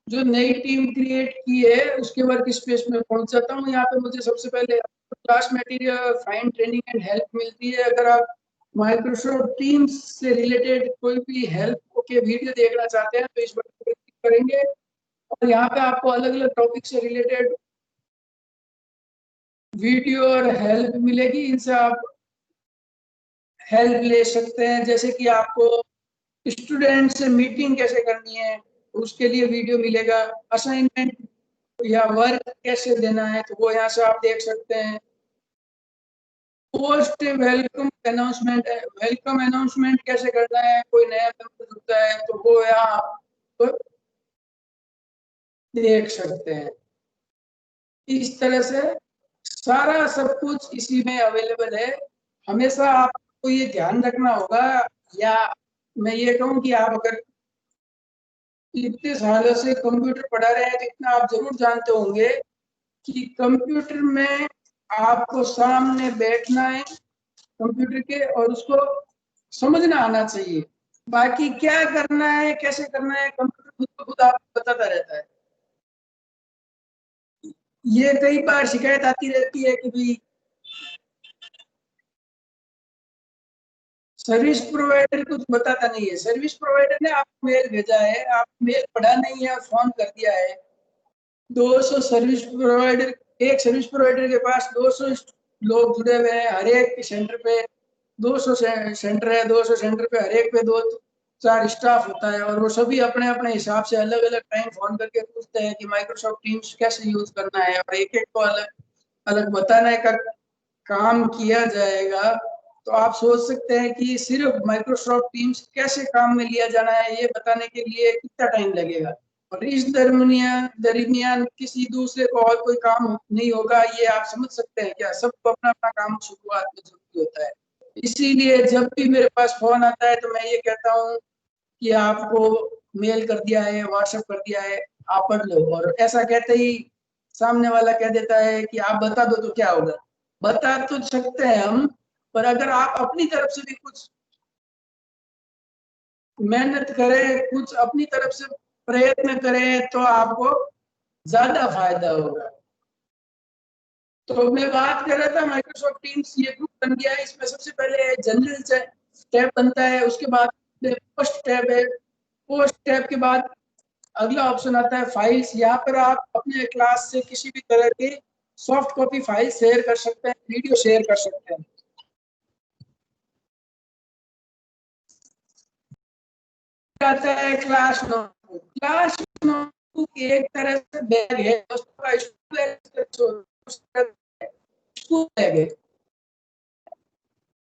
जो नई टीम क्रिएट की है उसके वर्क स्पेस में पहुंच जाता हूँ। यहाँ पे मुझे सबसे पहले class material, fine training and help मिलती है। अगर आप माइक्रोसॉफ्ट टीम्स से रिलेटेड कोई भी हेल्प के वीडियो देखना चाहते हैं तो इस बटन पर क्लिक करेंगे और यहाँ पे आपको अलग अलग टॉपिक से रिलेटेड वीडियो और हेल्प मिलेगी। इनसे आप हेल्प ले सकते हैं। जैसे कि आपको स्टूडेंट से मीटिंग कैसे करनी है उसके लिए वीडियो मिलेगा। असाइनमेंट या वर्क कैसे देना है तो वो यहाँ से आप देख सकते हैं। Post welcome announcement, welcome announcement कैसे करना है, कोई नया मेंबर जुड़ता है तो वो यहाँ आप देख सकते हैं। इस तरह से सारा सब कुछ इसी में अवेलेबल है। हमेशा आपको ये ध्यान रखना होगा, या मैं ये कहूँ कि आप अगर इतने सालों से कंप्यूटर पढ़ा रहे हैं तो इतना आप जरूर जानते होंगे कि कंप्यूटर में आपको सामने बैठना है कंप्यूटर के और उसको समझना आना चाहिए। बाकी क्या करना है कैसे करना है कंप्यूटर खुद को खुद आपको बताता रहता है। ये कई बार शिकायत आती रहती है कि भाई सर्विस प्रोवाइडर कुछ बताता नहीं है। सर्विस प्रोवाइडर ने आपको मेल भेजा है, आप मेल पढ़ा नहीं है, फोन कर दिया है। 200 सर्विस प्रोवाइडर, एक सर्विस प्रोवाइडर के पास 200 लोग जुड़े हुए हैं। हर एक सेंटर पे 200 सेंटर है, 200 सेंटर पे हर एक पे 2-4 स्टाफ होता है और वो सभी अपने अपने हिसाब से अलग अलग टाइम फोन करके पूछते हैं कि माइक्रोसॉफ्ट टीम्स कैसे यूज करना है और एक एक को अलग अलग बताने का काम किया जाएगा। तो आप सोच सकते हैं कि सिर्फ माइक्रोसॉफ्ट टीम्स कैसे काम में लिया जाना है ये बताने के लिए कितना टाइम लगेगा और इस दरमियान किसी दूसरे को और कोई काम नहीं होगा। ये आप समझ सकते हैं क्या? सबको अपना अपना काम शुरुआत में जरूरी होता है। इसीलिए जब भी मेरे पास फोन आता है तो मैं ये कहता हूँ कि आपको मेल कर दिया है, व्हाट्सएप कर दिया है, आप पढ़ लो। और ऐसा कहते ही सामने वाला कह देता है कि आप बता दो तो क्या होगा। बता तो सकते हैं हम, पर अगर आप अपनी तरफ से भी कुछ मेहनत करें, कुछ अपनी तरफ से प्रयत्न करें तो आपको ज्यादा फायदा होगा। तो मैं बात कर रहा था माइक्रोसॉफ्ट टीम्स ये ग्रुप बन गया है। इसमें सबसे पहले जनरल टैब बनता है, उसके बाद पोस्ट टैब है, पोस्ट टैब के बाद अगला ऑप्शन आता है फाइल्स। यहाँ पर आप अपने क्लास से किसी भी तरह की सॉफ्ट कॉपी फाइल शेयर कर सकते हैं, वीडियो शेयर कर सकते हैं। आता है क्लास नोटबुक। क्लास नोटबुक एक तरह से बैग है, स्कूल बैग है।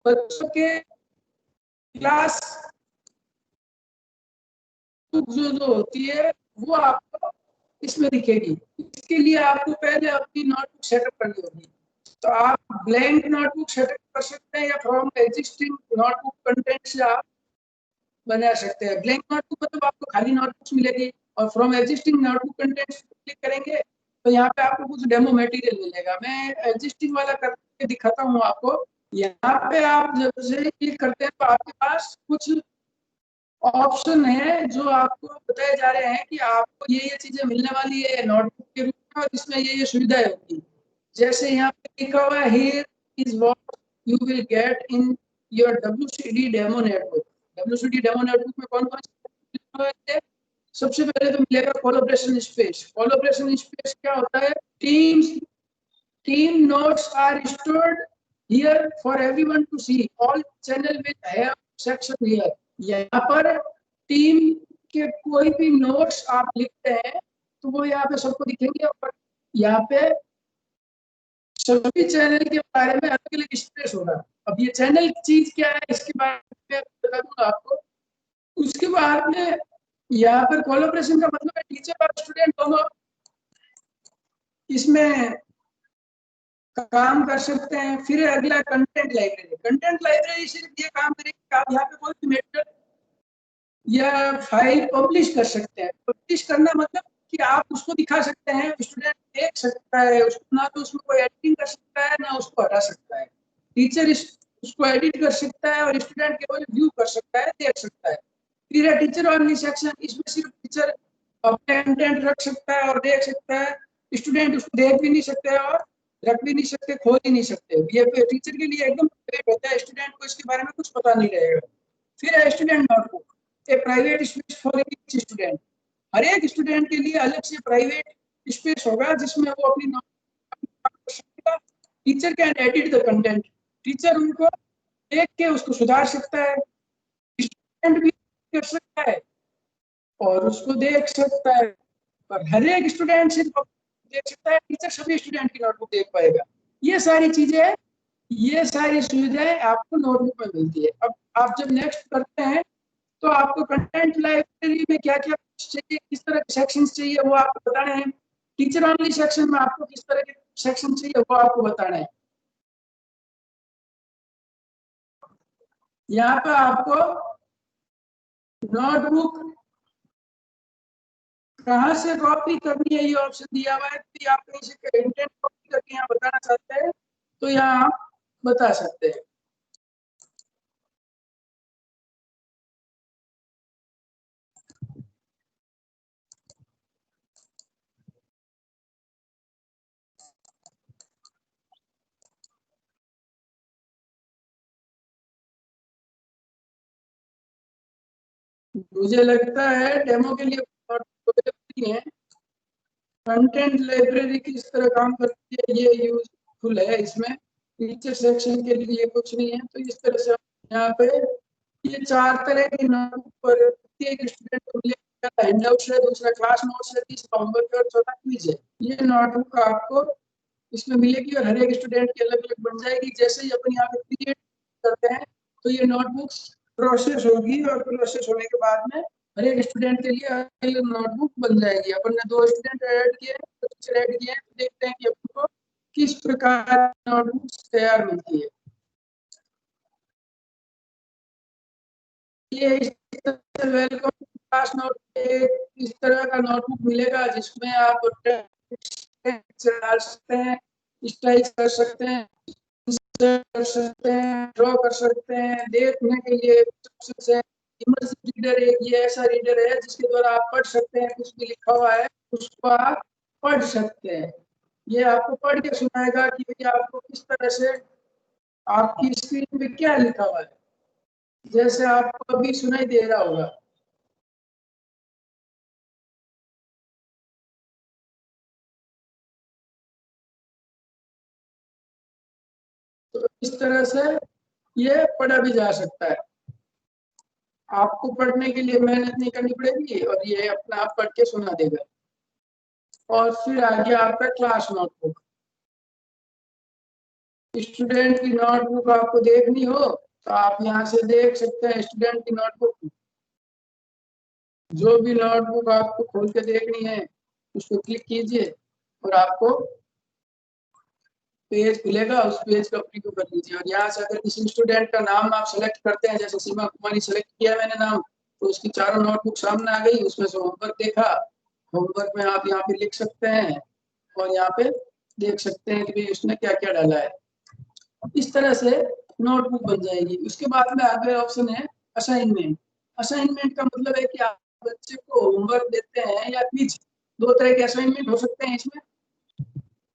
बच्चों के क्लास जो होती है वो आपको इसमें दिखेगी। इसके लिए आपको पहले अपनी नोटबुक सेटअप करनी होगी। तो आप ब्लैंक नोटबुक सेटअप कर सकते हैं या फ्रॉम एग्जिस्टिंग नोटबुक कंटेंट से आप बना सकते हैं। ब्लैंक नोटबुक मतलब आपको खाली नोटबुक्स मिलेगी और from existing notebook content click करेंगे तो यहाँ पे आपको कुछ डेमो मटेरियल मिलेगा। मैं एग्जिस्टिंग वाला करके दिखाता हूँ आपको। यहाँ पे आप जब से क्लिक करते हैं तो आपके पास कुछ ऑप्शन है जो आपको बताए जा रहे हैं कि आपको ये चीजें मिलने वाली है नोटबुक के रूप में, और इसमें ये सुविधाएं होगी। जैसे यहाँ पे लिखा हुआ है here is what you will get in your WCD demo network. WCD demo network में कौन कौन से? सबसे पहले तो मिलेगा कोलैबोरेशन स्पेस। कोलैबोरेशन स्पेस क्या होता है? Team notes are stored here for everyone to see, all channel will have section here. यहाँ पर टीम के कोई भी नोट्स आप लिखते हैं तो वो यहाँ पे सबको दिखेंगे, और यहाँ पे सभी चैनल के बारे में अलग अलग स्पेस होगा। अब ये चैनल चीज क्या है इसके बारे में बता दूंगा आपको। उसके बाद में यहाँ पर कोलैबोरेशन का मतलब है टीचर और स्टूडेंट दोनों इसमें काम कर सकते हैं। फिर अगला कंटेंट लाइब्रेरी। कंटेंट लाइब्रेरी सिर्फ ये काम करेगी कि आप यहाँ पे कोई भी मैटर या फाइल पब्लिश कर सकते हैं। पब्लिश करना मतलब कि आप उसको दिखा सकते हैं, स्टूडेंट देख सकता है उसको, ना तो उसमें कोई एडिटिंग कर सकता है ना उसको हटा सकता है। टीचर उसको एडिट कर सकता है और स्टूडेंट केवल व्यू कर सकता है, देख सकता है। फिर है टीचर ओनली सेक्शन। इसमें सिर्फ टीचर अपने कंटेंट रख सकता है और देख सकता है, स्टूडेंट उसको देख भी नहीं सकते और रख भी नहीं सकते, खोल ही नहीं सकते। ये टीचर के लिए एकदम ग्रेट होता है, स्टूडेंट को इसके बारे में कुछ पता नहीं रहेगा। फिर है student notebook, a private space for each student. हर एक स्टूडेंट के लिए अलग से प्राइवेट स्पेस होगा जिसमें वो अपनी note. Teacher can edit the content. Teacher उनको देख के उसको सुधार सकता है, स्टूडेंट भी कर सकता है और उसको देख सकता है। पर हर एक स्टूडेंट सिर्फ देख सकता है, टीचर सभी स्टूडेंट की नोटबुक देख पाएगा। ये सारी चीजें, ये सारी सुविधाएं आपको नोटबुक में मिलती है। अब आप जब नेक्स्ट करते हैं तो आपको कंटेंट लाइब्रेरी में क्या क्या चाहिए, किस तरह के सेक्शंस चाहिए वो आपको बताने हैं। टीचर ओनली सेक्शन में आपको किस तरह के सेक्शन चाहिए वो आपको बताना है। यहाँ पे आपको नोटबुक कहाँ से कॉपी करनी है ये ऑप्शन दिया हुआ है कि आप कहीं से कंटेंट कॉपी करके यहाँ बताना चाहते हैं तो यहाँ आप बता सकते हैं। मुझे लगता है डेमो के लिए नहीं है। कंटेंट लाइब्रेरी किस तरह काम करती है ये यूजफुल है। इसमें टीचर सेक्शन के लिए कुछ नहीं है, तो इस तरह से यहाँ पे ये 4 तरह की नोटबुक पर प्रत्येक स्टूडेंट को मिलेगा। हैंडआउट्स है, दूसरा क्लास नोट्स है, तीसरा होमवर्क और चौथा क्विज है। ये नोटबुक आपको इसमें मिलेगी और हर एक स्टूडेंट की अलग अलग बन जाएगी। जैसे ही अपन यहाँ पे क्रिएट करते हैं तो ये नोटबुक्स प्रोसेस होगी और प्रोसेस होने के बाद में हर एक स्टूडेंट के लिए नोटबुक बन जाएगी। अपन ने 2 स्टूडेंट ऐड किए, टीचर ऐड किए, तो देखते हैं कि अपन को किस प्रकार नोटबुक्स तैयार मिलती है। ये इस तरह वेलकम क्लास नोट, इस तरह का नोटबुक मिलेगा जिसमें आप डाल सकते हैं, स्टाइल कर सकते हैं, कर सकते हैं, ड्रॉ कर सकते हैं। देखने के लिए सबसे इमर्सिव रीडर एक ये ऐसा रीडर है जिसके द्वारा आप पढ़ सकते हैं, कुछ भी लिखा हुआ है उसको आप पढ़ सकते हैं। ये आपको पढ़ के सुनाएगा कि भैया आपको किस तरह से आपकी स्क्रीन पे क्या लिखा हुआ है, जैसे आपको अभी सुनाई दे रहा होगा। तो इस तरह से ये पढ़ा भी जा सकता है। आपको पढ़ने के लिए मेहनत नहीं करनी पड़ेगी और ये अपना आप पढ़ के सुना देगा। और फिर आ गया आपका क्लास नोटबुक। स्टूडेंट की नोटबुक आपको देखनी हो तो आप यहाँ से देख सकते हैं स्टूडेंट की नोटबुक। जो भी नोटबुक आपको खोल के देखनी है उसको क्लिक कीजिए और आपको पेज खुलेगा, उस पेज का प्रीव्यू कर लीजिए। और यहाँ से अगर किसी स्टूडेंट का नाम आप सेलेक्ट करते हैं, जैसे सीमा कुमारी सेलेक्ट किया मैंने नाम, तो उसकी चारों नोटबुक सामने आ गई। उसमें से होमवर्क देखा, होमवर्क में आप यहाँ पे लिख सकते हैं और यहाँ पे देख सकते हैं कि भाई उसने क्या क्या डाला है। इस तरह से नोटबुक बन जाएगी। उसके बाद में आगे ऑप्शन है असाइनमेंट। असाइनमेंट का मतलब है कि आप बच्चे को होमवर्क देते हैं या क्विज, दो तरह के असाइनमेंट हो सकते हैं इसमें।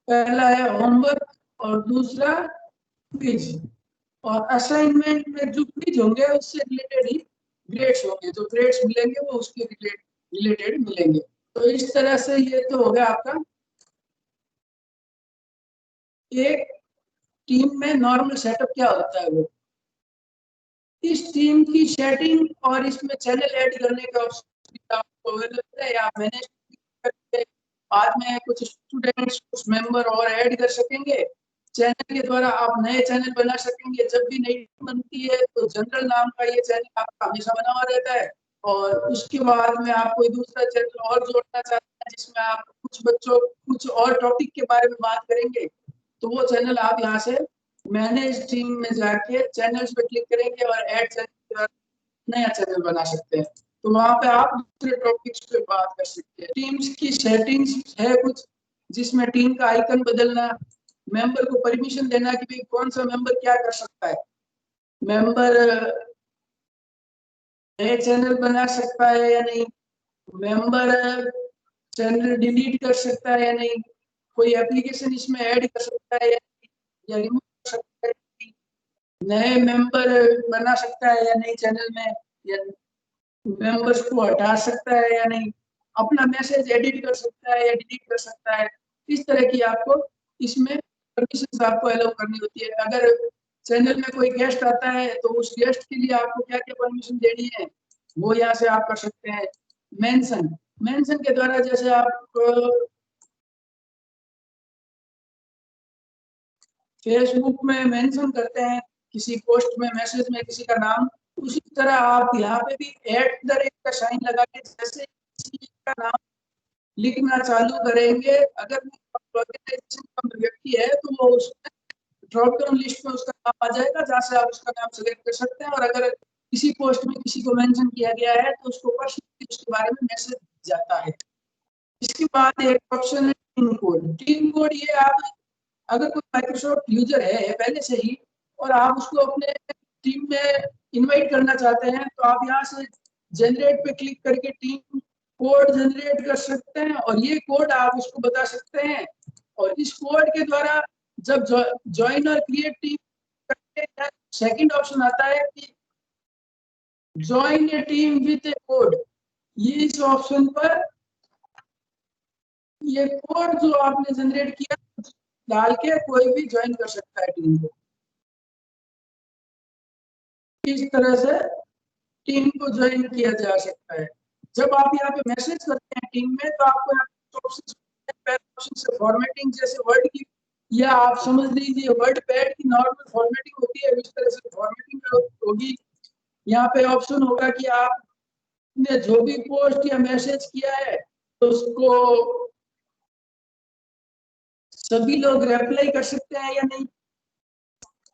पहला है होमवर्क और दूसरा क्विज। और असाइनमेंट में जो क्विज होंगे उससे रिलेटेड ही ग्रेड्स होंगे, जो ग्रेड्स मिलेंगे वो उसके रिलेटेड मिलेंगे। तो इस तरह से ये तो हो गया आपका एक टीम में नॉर्मल सेटअप क्या होता है वो। इस टीम की सेटिंग और इसमें चैनल ऐड करने का ऑप्शन आपको अवेलेबल है। आप मैनेज करके बाद में कुछ स्टूडेंट्स कुछ मेंबर और ऐड कर सकेंगे। चैनल के द्वारा आप नए चैनल बना सकेंगे। जब भी नई टीम बनती है तो जनरल नाम का ये चैनल आपका हमेशा बना हुआ रहता है। और उसके बाद में आप कोई दूसरा चैनल और जोड़ना चाहते हैं जिसमें आप कुछ बच्चों कुछ और टॉपिक के बारे में बात करेंगे, तो वो चैनल आप यहाँ से मैनेज टीम में जाके चैनल्स पे क्लिक करेंगे और ऐड चैनल नया चैनल बना सकते हैं। तो वहां पे आप दूसरे टॉपिक्स पे बात कर सकते हैं। टीम्स की सेटिंग्स है कुछ, जिसमें टीम का आइकन बदलना, मेंबर को परमिशन देना कि भाई कौन सा मेंबर क्या कर सकता है, मेंबर नए चैनल बना सकता है या नहीं, मेंबर चैनल डिलीट कर सकता है या नहीं, कोई एप्लीकेशन इसमें ऐड कर सकता है या रिमूव कर सकता है, नए मेंबर बना सकता है या नहीं चैनल में, या मेंबर्स को हटा सकता है या नहीं, अपना मैसेज एडिट कर सकता है या डिलीट कर सकता है। इस तरह की आपको इसमें परमिशन आपको अलाउ करनी होती है। अगर चैनल में कोई गेस्ट आता है तो उस गेस्ट के लिए आपको क्या क्या परमिशन देनी है वो यहाँ से आप कर सकते हैं। मेंशन, मेंशन के द्वारा जैसे आप फेसबुक में मेंशन करते हैं किसी पोस्ट में मैसेज में किसी का नाम, उसी तरह आप यहाँ पे भी @ का साइन लगा के जैसे किसी का नाम लिखना चालू करेंगे, अगर ऑर्गेनाइजेशन का व्यक्ति है तो वो उसमें ड्रॉप डाउन लिस्ट में उसका नाम आ जाएगा जहाँ से आप उसका नाम सेलेक्ट कर सकते हैं। और अगर किसी पोस्ट में किसी को मेंशन किया गया है तो उसको पर्सनली उसके बारे में मैसेज जाता है। इसके बाद एक ऑप्शन है टीम कोड। टीम कोड ये आप अगर कोई माइक्रोसॉफ्ट यूजर है पहले से ही और आप उसको अपने टीम में इनवाइट करना चाहते हैं तो आप यहाँ से जनरेट पे क्लिक करके टीम कोड जनरेट कर सकते हैं और ये कोड आप उसको बता सकते हैं। और इस कोड के द्वारा जब ज्वाइन और क्रिएट टीम करते हैं, सेकंड ऑप्शन आता है कि join A team with A code. ये इस ऑप्शन पर ये कोड जो आपने जनरेट किया डाल के कोई भी ज्वाइन कर सकता है टीम को। इस तरह से टीम को ज्वाइन किया जा सकता है। जब आप यहाँ पे मैसेज करते हैं टीम में तो आपको ऑप्शन से फॉर्मेटिंग जैसे वर्ड की या आप समझ लीजिए वर्ड पैड की नॉर्मल फॉर्मेटिंग होती है, उस तरह से फॉर्मेटिंग होगी। यहाँ पे ऑप्शन होगा कि आपने जो भी पोस्ट या मैसेज किया है तो उसको सभी लोग रिप्लाई कर सकते हैं या नहीं।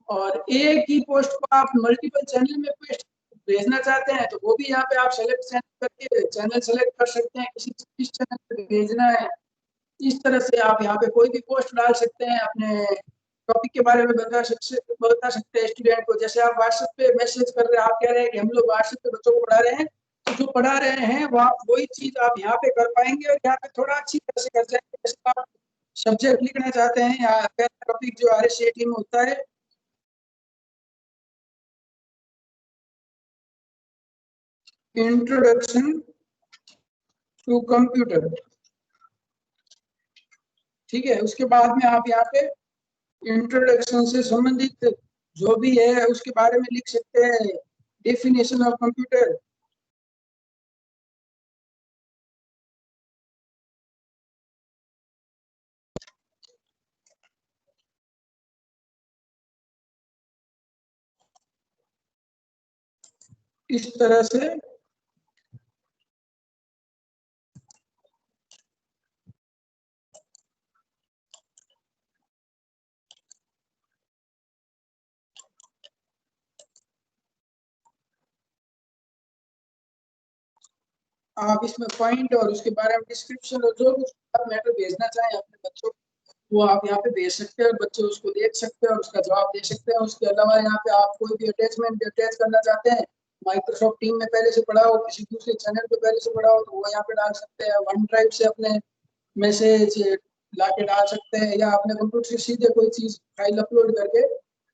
और एक ही पोस्ट को आप मल्टीपल चैनल में पोस्ट भेजना चाहते हैं तो वो भी यहाँ पे आप सेलेक्ट करके चैनल सेलेक्ट कर सकते हैं किस चैनल पे भेजना है। इस तरह से आप यहाँ पे कोई भी पोस्ट डाल सकते हैं, अपने टॉपिक के बारे में बता सकते हैं स्टूडेंट को। जैसे आप व्हाट्सएप पे मैसेज कर रहे हैं, आप कह रहे हैं कि हम लोग व्हाट्सएप पे बच्चों को पढ़ा रहे हैं, तो जो पढ़ा रहे हैं वही चीज आप यहाँ पे कर पाएंगे और यहाँ पे थोड़ा अच्छी तरह से कर जाएंगे। जैसे आप सब्जेक्ट लिखना चाहते हैं या टॉपिक जो RSCT में होता है, इंट्रोडक्शन टू कंप्यूटर, ठीक है। उसके बाद में आप यहाँ पे इंट्रोडक्शन से संबंधित जो भी है उसके बारे में लिख सकते हैं, डेफिनेशन ऑफ कंप्यूटर। इस तरह से आप इसमें पॉइंट और उसके बारे में डिस्क्रिप्शन और जो कुछ आप मैटर भेजना चाहें अपने बच्चों को, वो आप यहाँ पे भेज सकते हैं और बच्चे उसको देख सकते हैं और उसका जवाब दे सकते हैं। उसके अलावा यहाँ पे आप कोई भी अटैचमेंट अटैच करना चाहते हैं, माइक्रोसॉफ्ट टीम में पहले से पढ़ा हो, किसी दूसरे चैनल पे पहले से पढ़ा हो, तो वो यहाँ पे डाल सकते हैं। वन ड्राइव से अपने मैसेज ला के डाल सकते हैं, या अपने कंप्यूटर से सीधे कोई चीज फाइल अपलोड करके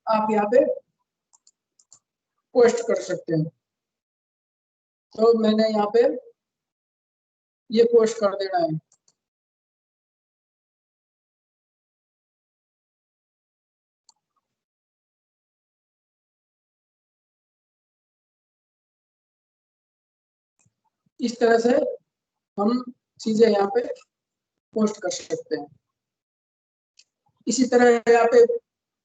आप यहाँ पे पोस्ट कर सकते हैं। तो मैंने यहाँ पे ये पोस्ट कर देना है। इस तरह से हम चीजें यहाँ पे पोस्ट कर सकते हैं। इसी तरह यहाँ पे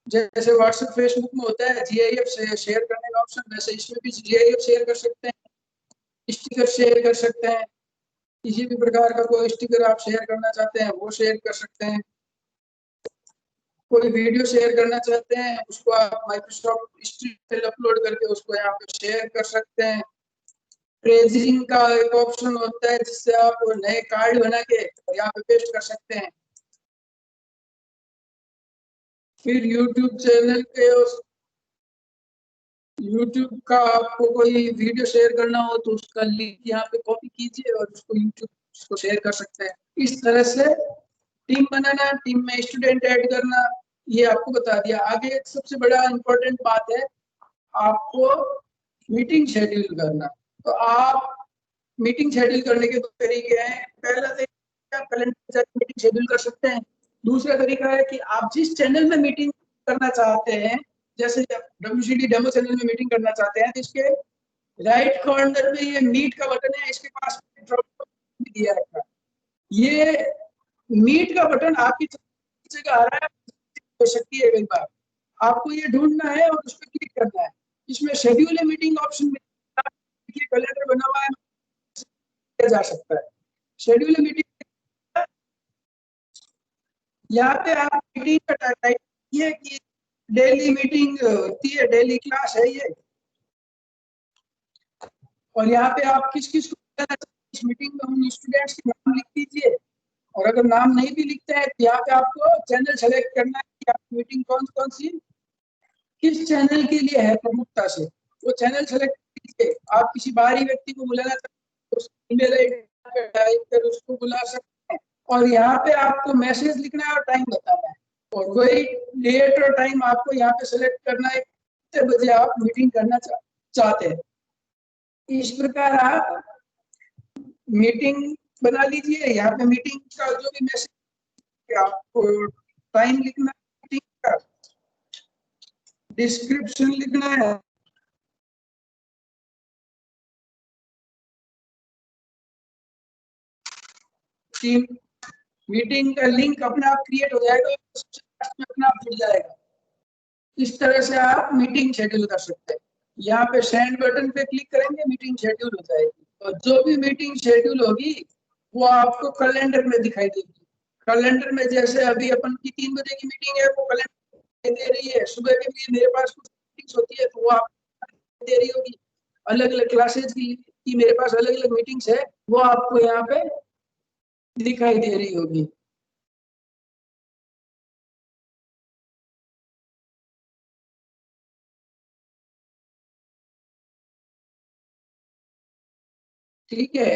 जैसे व्हाट्सएप फेसबुक में होता है GIF से शेयर करने का ऑप्शन, वैसे इसमें भी GIF शेयर कर सकते हैं, स्टिकर शेयर कर सकते हैं। किसी भी प्रकार का कोई स्टिकर आप शेयर करना चाहते हैं वो शेयर कर सकते हैं। कोई वीडियो शेयर करना चाहते हैं उसको आप माइक्रोसॉफ्ट स्ट्रीम अपलोड करके उसको यहाँ पे शेयर कर सकते हैं। ट्रेजिंग का एक ऑप्शन होता है जिससे आप नए कार्ड बना के यहाँ पे पेस्ट कर सकते हैं। फिर यूट्यूब चैनल के यूट्यूब का आपको कोई वीडियो शेयर करना हो तो उसका लिंक यहाँ पे कॉपी कीजिए और उसको यूट्यूब उसको शेयर कर सकते हैं। इस तरह से टीम बनाना, टीम में स्टूडेंट ऐड करना, ये आपको बता दिया। आगे एक सबसे बड़ा इम्पोर्टेंट बात है आपको मीटिंग शेड्यूल करना। तो आप मीटिंग शेड्यूल करने के दो तरीके हैं। पहला तरीका आप कैलेंडर पे जाकर मीटिंग शेड्यूल कर सकते हैं। दूसरा तरीका है कि आप जिस चैनल में मीटिंग करना चाहते हैं, जैसे WCD डेमो चैनल में मीटिंग करना चाहते हैं, तो इसके राइट कॉर्नर में ये मीट का बटन है, इसके पास ड्रॉप डाउन भी दिया रखा है। ये मीट का बटन आपकी जगह आ रहा है, हो सकती है कई बार आपको ये ढूंढना है और उस पर क्लिक करना है। इसमें शेड्यूल मीटिंग ऑप्शन में कैलेंडर बना हुआ है, किया जा सकता है। शेड्यूल मीटिंग यहाँ पे आप मीटिंग का टाइप ये कि डेली मीटिंग होती है, डेली क्लास है ये, और यहाँ पे आप किस किस को इस मीटिंग में उन स्टूडेंट्स के नाम लिख दीजिए। और अगर नाम नहीं भी लिखते हैं तो यहाँ पे आपको चैनल सेलेक्ट करना है कि आप मीटिंग कौन कौन सी किस चैनल के लिए है प्रमुखता से, वो चैनल सेलेक्ट कीजिए। आप किसी बाहरी व्यक्ति को बुलाना चाहते हैं, ईमेल आईडी टाइप कर उसको बुला सकते हैं। और यहाँ पे आपको मैसेज लिखना है और टाइम बताना है, और वही डेट और टाइम आपको यहाँ पे सेलेक्ट करना है कितने बजे आप मीटिंग करना चाहते हैं। इस प्रकार आप मीटिंग बना लीजिए। यहाँ पे मीटिंग का जो भी मैसेज आपको टाइम लिखना है, मीटिंग का डिस्क्रिप्शन लिखना है, टीम मीटिंग का लिंक अपने आप क्रिएट हो जाएगा, अपने आप जुड़ जाएगा। इस तरह से आप मीटिंग शेड्यूल कर सकते हैं। यहाँ पे सेंड बटन पे क्लिक करेंगे, मीटिंग शेड्यूल हो जाएगी, और जो भी मीटिंग शेड्यूल होगी वो आपको कैलेंडर में दिखाई देगी। कैलेंडर में जैसे अभी अपन की 3 बजे की मीटिंग है, वो कैलेंडर दे रही है। सुबह के लिए मेरे पास कुछ मीटिंग्स होती है तो वो आपको दे रही होगी। अलग अलग क्लासेज की मेरे पास अलग अलग मीटिंग्स है, वो आपको यहाँ पे दिखाई दे रही होगी। ठीक है,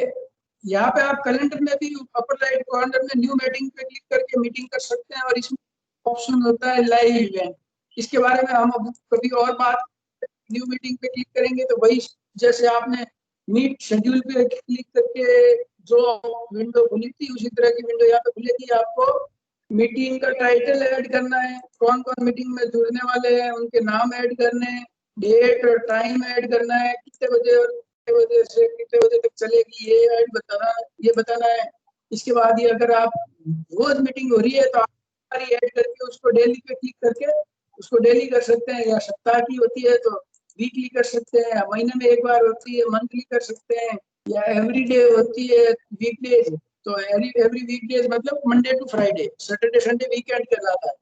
यहाँ पे आप कैलेंडर में भी अपर राइट कॉर्नर में न्यू मीटिंग पे क्लिक करके मीटिंग कर सकते हैं, और इसमें ऑप्शन होता है लाइव इवेंट। इसके बारे में हम अब कभी और बात, न्यू मीटिंग पे क्लिक करेंगे तो वही जैसे आपने मीट शेड्यूल पे क्लिक करके जो विंडो खुली थी उसी तरह की विंडो यहाँ पे खुलेगी। आपको मीटिंग का टाइटल ऐड करना है, कौन कौन मीटिंग में जुड़ने वाले हैं उनके नाम ऐड करने हैं, डेट और टाइम ऐड करना है, कितने बजे और कितने बजे से कितने बजे तक चलेगी ये ऐड बताना, ये बताना है। इसके बाद ये अगर आप रोज मीटिंग हो रही है तो आप ऐड करके उसको डेली पे क्लिक करके उसको डेली कर सकते हैं, या सप्ताह की होती है तो वीकली कर सकते हैं, महीने में एक बार होती है मंथली कर सकते हैं, या एवरी डे होती है वीकडेज। तो एवरी वीकडेज मतलब Monday to Friday, Saturday Sunday weekend कहलाता है।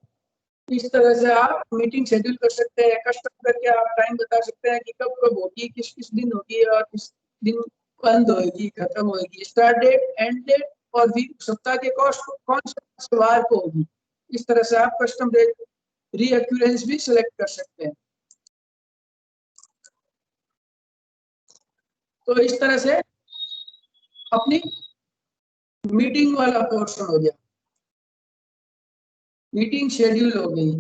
इस तरह से आप मीटिंग शेड्यूल कर सकते हैं। कस्टम करके आप टाइम बता सकते हैं कि कब कब होगी, किस किस दिन होगी और किस दिन बंद होगी, खत्म होगी, स्टार्ट डेट, एंड डेट, और सप्ताह के कौन से वार को होगी। इस तरह से आप कस्टम रीअक्यूरेंस भी सिलेक्ट कर सकते हैं। तो इस तरह से अपनी मीटिंग वाला पोर्शन हो गया, मीटिंग शेड्यूल हो गई।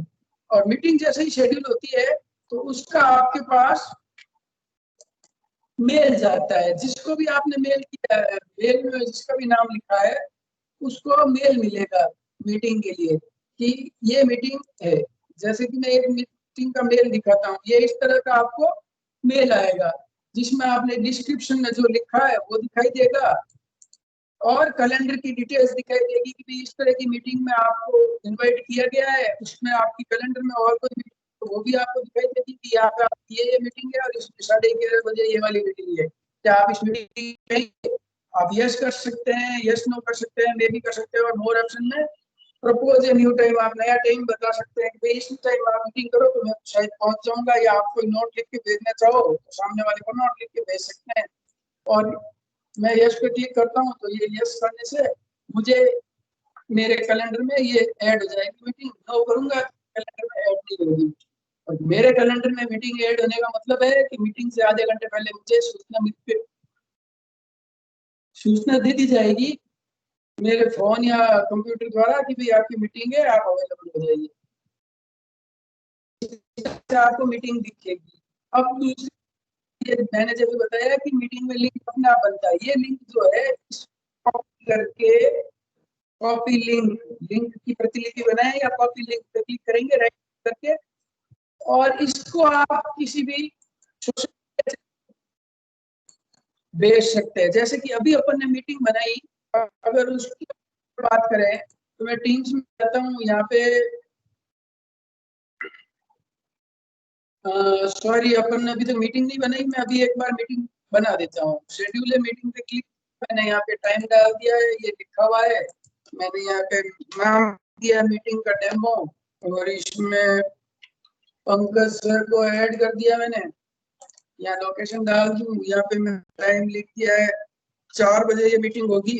और मीटिंग जैसे ही शेड्यूल होती है तो उसका आपके पास मेल जाता है। जिसको भी आपने मेल किया है, मेल में जिसका भी नाम लिखा है उसको मेल मिलेगा मीटिंग के लिए कि ये मीटिंग है। जैसे कि मैं एक मीटिंग का मेल दिखाता हूँ, ये इस तरह का आपको मेल आएगा जिसमें आपने डिस्क्रिप्शन में जो लिखा है वो दिखाई देगा और कैलेंडर की डिटेल्स दिखाई देगी कि भाई इस तरह की मीटिंग में आपको इनवाइट किया गया है। उसमें आपकी कैलेंडर में और कोई मीटिंग तो वो भी आपको दिखाई देगी कि यहाँ पे आपकी ये मीटिंग है और इसमें 11:30 बजे ये वाली मीटिंग है। क्या आप इस मीटिंग में आप यस कर सकते हैं, यस नो कर सकते हैं, मे भी कर सकते हैं। और मोर ऑप्शन में प्रपोज ए न्यू टाइम, आप नया टाइम बता सकते हैं कि भाई इस टाइम आप मीटिंग करो तो मैं शायद पहुंच जाऊंगा, या आप कोई नोट लिख के भेजना चाहो तो सामने वाले को नोट लिख के भेज सकते हैं। और मैं यस पे क्लिक करता हूँ तो ये यस करने से मुझे मेरे कैलेंडर में ये ऐड हो जाएगी मीटिंग। नो करूंगा कैलेंडर में ऐड नहीं होगी। और मेरे कैलेंडर में मीटिंग ऐड होने का मतलब है कि मीटिंग से आधे घंटे पहले मुझे सूचना दे दी जाएगी मेरे फोन या कंप्यूटर द्वारा कि भाई आपकी मीटिंग है, आप अवेलेबल हो जाइए। आपको मीटिंग दिखेगी। अब दूसरी, मैंने जब बताया कि मीटिंग में लिंक अपने आप बनता है, ये लिंक जो है कॉपी करके कॉपी लिंक की प्रतिलिपि बनाए या कॉपी लिंक पे क्लिक करेंगे राइट करके, और इसको आप किसी भी सोशल भेज सकते हैं। जैसे कि अभी अपन ने मीटिंग बनाई, अगर उसकी बात करें तो मैं टीम्स में जाता हूँ, यहाँ पे सॉरी अपन ने अभी तक मीटिंग नहीं बनाई, मैं अभी एक बार मीटिंग बना देता हूँ। शेड्यूल है मीटिंग पे क्लिक, मैंने यहाँ पे टाइम डाल दिया है, ये लिखा हुआ है। मैंने यहाँ पे नाम दिया मीटिंग का डेमो, और इसमें पंकज सर को ऐड कर दिया मैंने। यहाँ लोकेशन डाल दूं, यहाँ पे मैं टाइम लिख दिया है 4 बजे ये मीटिंग होगी।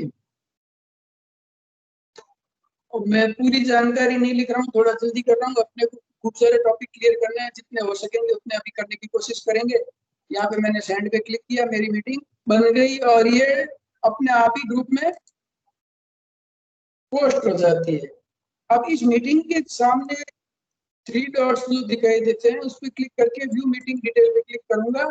और मैं पूरी जानकारी नहीं लिख रहा हूँ, थोड़ा जल्दी कर रहा हूँ, अपने को खूब सारे टॉपिक क्लियर करने हैं, जितने हो सकेंगे उतने अभी करने की कोशिश करेंगे। यहाँ पे मैंने सेंड पे क्लिक किया, मेरी मीटिंग बन गई और ये अपने आप ही ग्रुप में पोस्ट हो जाती है। अब इस मीटिंग के सामने 3 डॉट्स जो दिखाई देते हैं उस पर क्लिक करके व्यू मीटिंग डिटेल पे क्लिक करूंगा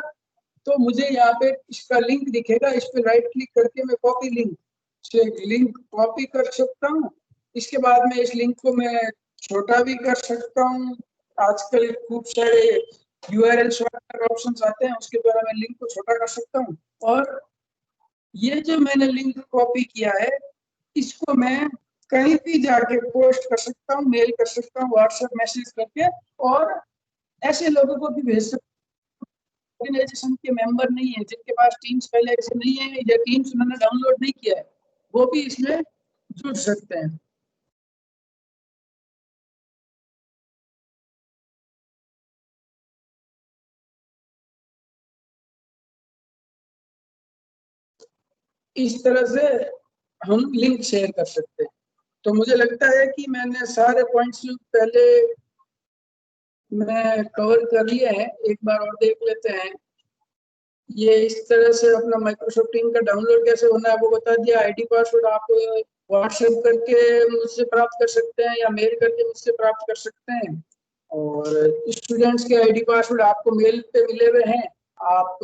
तो मुझे यहाँ पे इसका लिंक दिखेगा। इस पे राइट क्लिक करके मैं कॉपी लिंक से लिंक कॉपी कर सकता हूँ। इसके बाद में इस लिंक को मैं छोटा भी कर सकता हूँ। आजकल खूब सारे URL शॉर्टकट ऑप्शंस आते हैं, उसके द्वारा मैं लिंक को छोटा कर सकता हूँ। और ये जो मैंने लिंक कॉपी किया है इसको मैं कहीं भी जाके पोस्ट कर सकता हूँ, मेल कर सकता हूँ, व्हाट्सएप मैसेज करके, और ऐसे लोगों को भी भेज सकता हूँ ऑर्गेनाइजेशन के मेंबर नहीं है, जिनके पास टीम्स पहले से नहीं है या टीम्स उन्होंने डाउनलोड नहीं किया है, वो भी इसमें जुड़ सकते हैं। इस तरह से हम लिंक शेयर कर सकते हैं। तो मुझे लगता है कि मैंने सारे पॉइंट्स पहले मैं कवर कर लिए हैं, एक बार और देख लेते हैं। ये इस तरह से अपना माइक्रोसॉफ्ट टीम का डाउनलोड कैसे होना है वो बता दिया। आईडी पासवर्ड आप व्हाट्सएप करके मुझसे प्राप्त कर सकते हैं या मेल करके मुझसे प्राप्त कर सकते हैं। और स्टूडेंट्स के आईडी पासवर्ड आपको मेल पे मिले हुए हैं, आप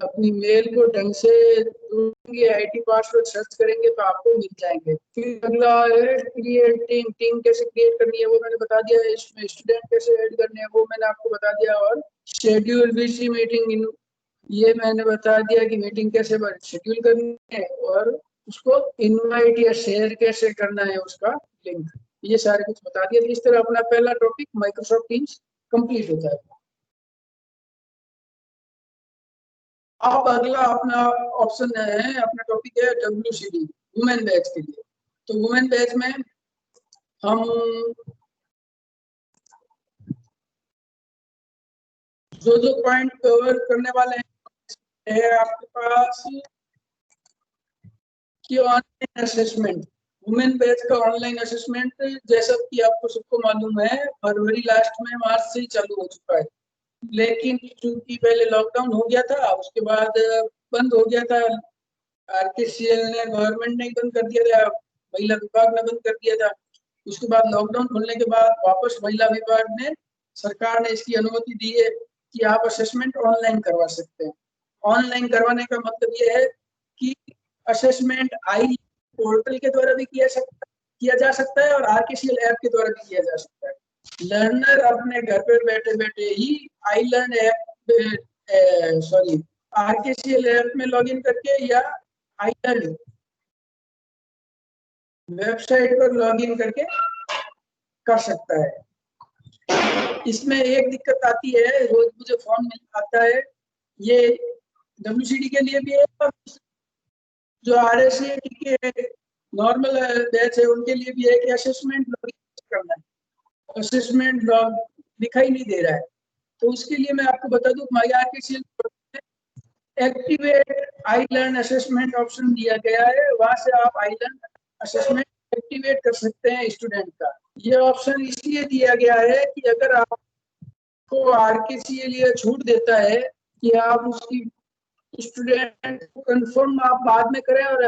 अपनी मेल को ढंग से ढूंढेंगे, आईडी पासवर्ड सर्च करेंगे तो आपको मिल जाएंगे। फिर अगला है क्रिएट टीम, टीम कैसे क्रिएट करनी है वो मैंने बता दिया है। इसमें स्टूडेंट कैसे ऐड करने हैं वो मैंने आपको बता दिया। और शेड्यूल वीसी मीटिंग इन, ये मैंने बता दिया कि मीटिंग कैसे शेड्यूल करनी है और उसको इनवाइट या शेयर कैसे करना है उसका लिंक, ये सारे कुछ बता दिया। इस तरह अपना पहला टॉपिक माइक्रोसॉफ्ट टीम्स कंप्लीट होता है। अब अगला अपना ऑप्शन है, अपना टॉपिक है WCD, वुमेन बैच के लिए। तो वुमेन बैच में हम जो पॉइंट कवर करने वाले हैं, आपके पास कि ऑनलाइन असेसमेंट, वुमेन बैच का ऑनलाइन असेसमेंट जैसा कि आपको सबको मालूम है फरवरी लास्ट में, मार्च से ही चालू हो चुका है। लेकिन चूंकि पहले लॉकडाउन हो गया था, उसके बाद बंद हो गया था, आरकेसीएल ने, गवर्नमेंट ने बंद कर दिया था, महिला विभाग ने बंद कर दिया था। उसके बाद लॉकडाउन खुलने के बाद वापस महिला विभाग ने, सरकार ने इसकी अनुमति दी है कि आप असेसमेंट ऑनलाइन करवा सकते हैं। ऑनलाइन करवाने का मतलब ये है कि असेसमेंट आई पोर्टल के द्वारा भी किया जा सकता है और आरकेसीएल ऐप के द्वारा भी किया जा सकता है। लर्नर अपने घर पर बैठे बैठे ही आई लर्न ऐप आरकेसीएल ऐप में लॉगिन करके या आई लर्न वेबसाइट पर लॉगिन करके कर सकता है। इसमें एक दिक्कत आती है, रोज मुझे फोन आता है, ये WCD के लिए भी है और जो RSCAT के नॉर्मल बैच है उनके लिए भी है कि असेसमेंट लॉगिन करना है, असेसमेंट लॉग दिखाई नहीं दे रहा है। तो उसके लिए मैं आपको बता दूं, my RKCL activate I learn assessment option दिया गया है, वहां से आप आई लर्न असेसमेंट एक्टिवेट कर सकते हैं स्टूडेंट का। ये ऑप्शन इसलिए दिया गया है कि अगर आपको आरकेसीएल ये छूट देता है कि आप उसकी स्टूडेंट को कंफर्म आप बाद में करें और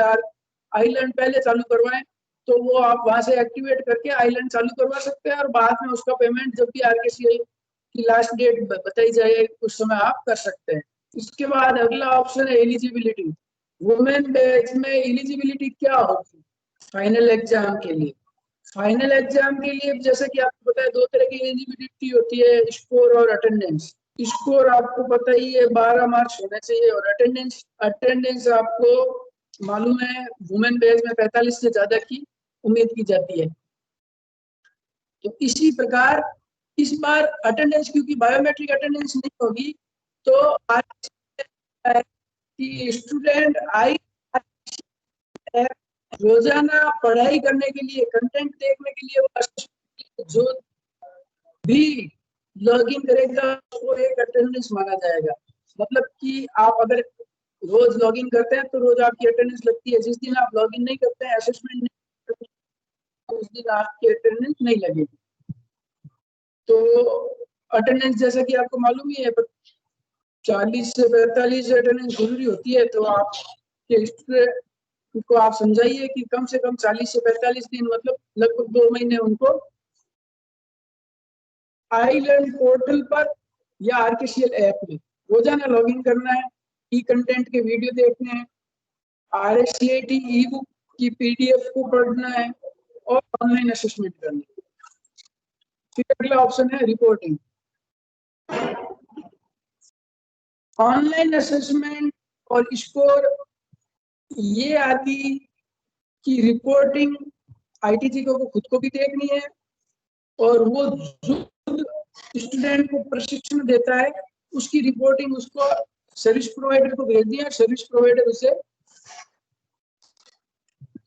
आई लर्न पहले चालू करवाएं, तो वो आप वहां से एक्टिवेट करके आई लर्न चालू करवा सकते हैं और बाद में उसका पेमेंट जब भी आरकेसीएल की लास्ट डेट बताई जाए उस समय आप कर सकते हैं। इसके बाद अगला ऑप्शन है एलिजिबिलिटी। वुमेन बैच में एलिजिबिलिटी क्या होगी फाइनल एग्जाम के लिए? फाइनल एग्जाम के लिए जैसे कि आपको पता है दो तरह की एलिजिबिलिटी होती है, स्कोर और अटेंडेंस। स्कोर आपको पता ही है 12 मार्क्स होना चाहिए और अटेंडेंस आपको मालूम है वुमेन बैच में 45 से ज्यादा की उम्मीद की जाती है। तो इसी प्रकार इस बार अटेंडेंस, क्योंकि बायोमेट्रिक अटेंडेंस नहीं होगी, तो कि स्टूडेंट आई रोजाना पढ़ाई करने के लिए, कंटेंट देखने के लिए जो भी लॉगिन करेगा उसको एक अटेंडेंस माना जाएगा। मतलब कि आप अगर रोज लॉगिन करते हैं तो रोज आपकी अटेंडेंस लगती है। जिस दिन आप लॉगिन नहीं करते हैं, असेसमेंट नहीं करते हैं, उस दिन आपकी अटेंडेंस नहीं लगेगी। तो अटेंडेंस जैसा कि आपको मालूम ही है 40 से 45 अटेंडेंस जरूरी होती है। तो आप के स्टूडेंट को आप समझाइए कि कम से कम 40 से 45 दिन, मतलब लगभग 2 महीने उनको आई लर्न पोर्टल पर या आरकेसीएल ऐप में रोजाना लॉगिन करना है, ई कंटेंट के वीडियो देखने हैं, RSCAT ई बुक की PDF को पढ़ना है और ऑनलाइन असेसमेंट करना है। फिर अगला ऑप्शन है रिपोर्टिंग। ऑनलाइन असेसमेंट और स्कोर ये आदि की रिपोर्टिंग ITG को खुद को भी देखनी है और वो स्टूडेंट को प्रशिक्षण देता है उसकी रिपोर्टिंग उसको सर्विस प्रोवाइडर को भेज दिया, सर्विस प्रोवाइडर उसे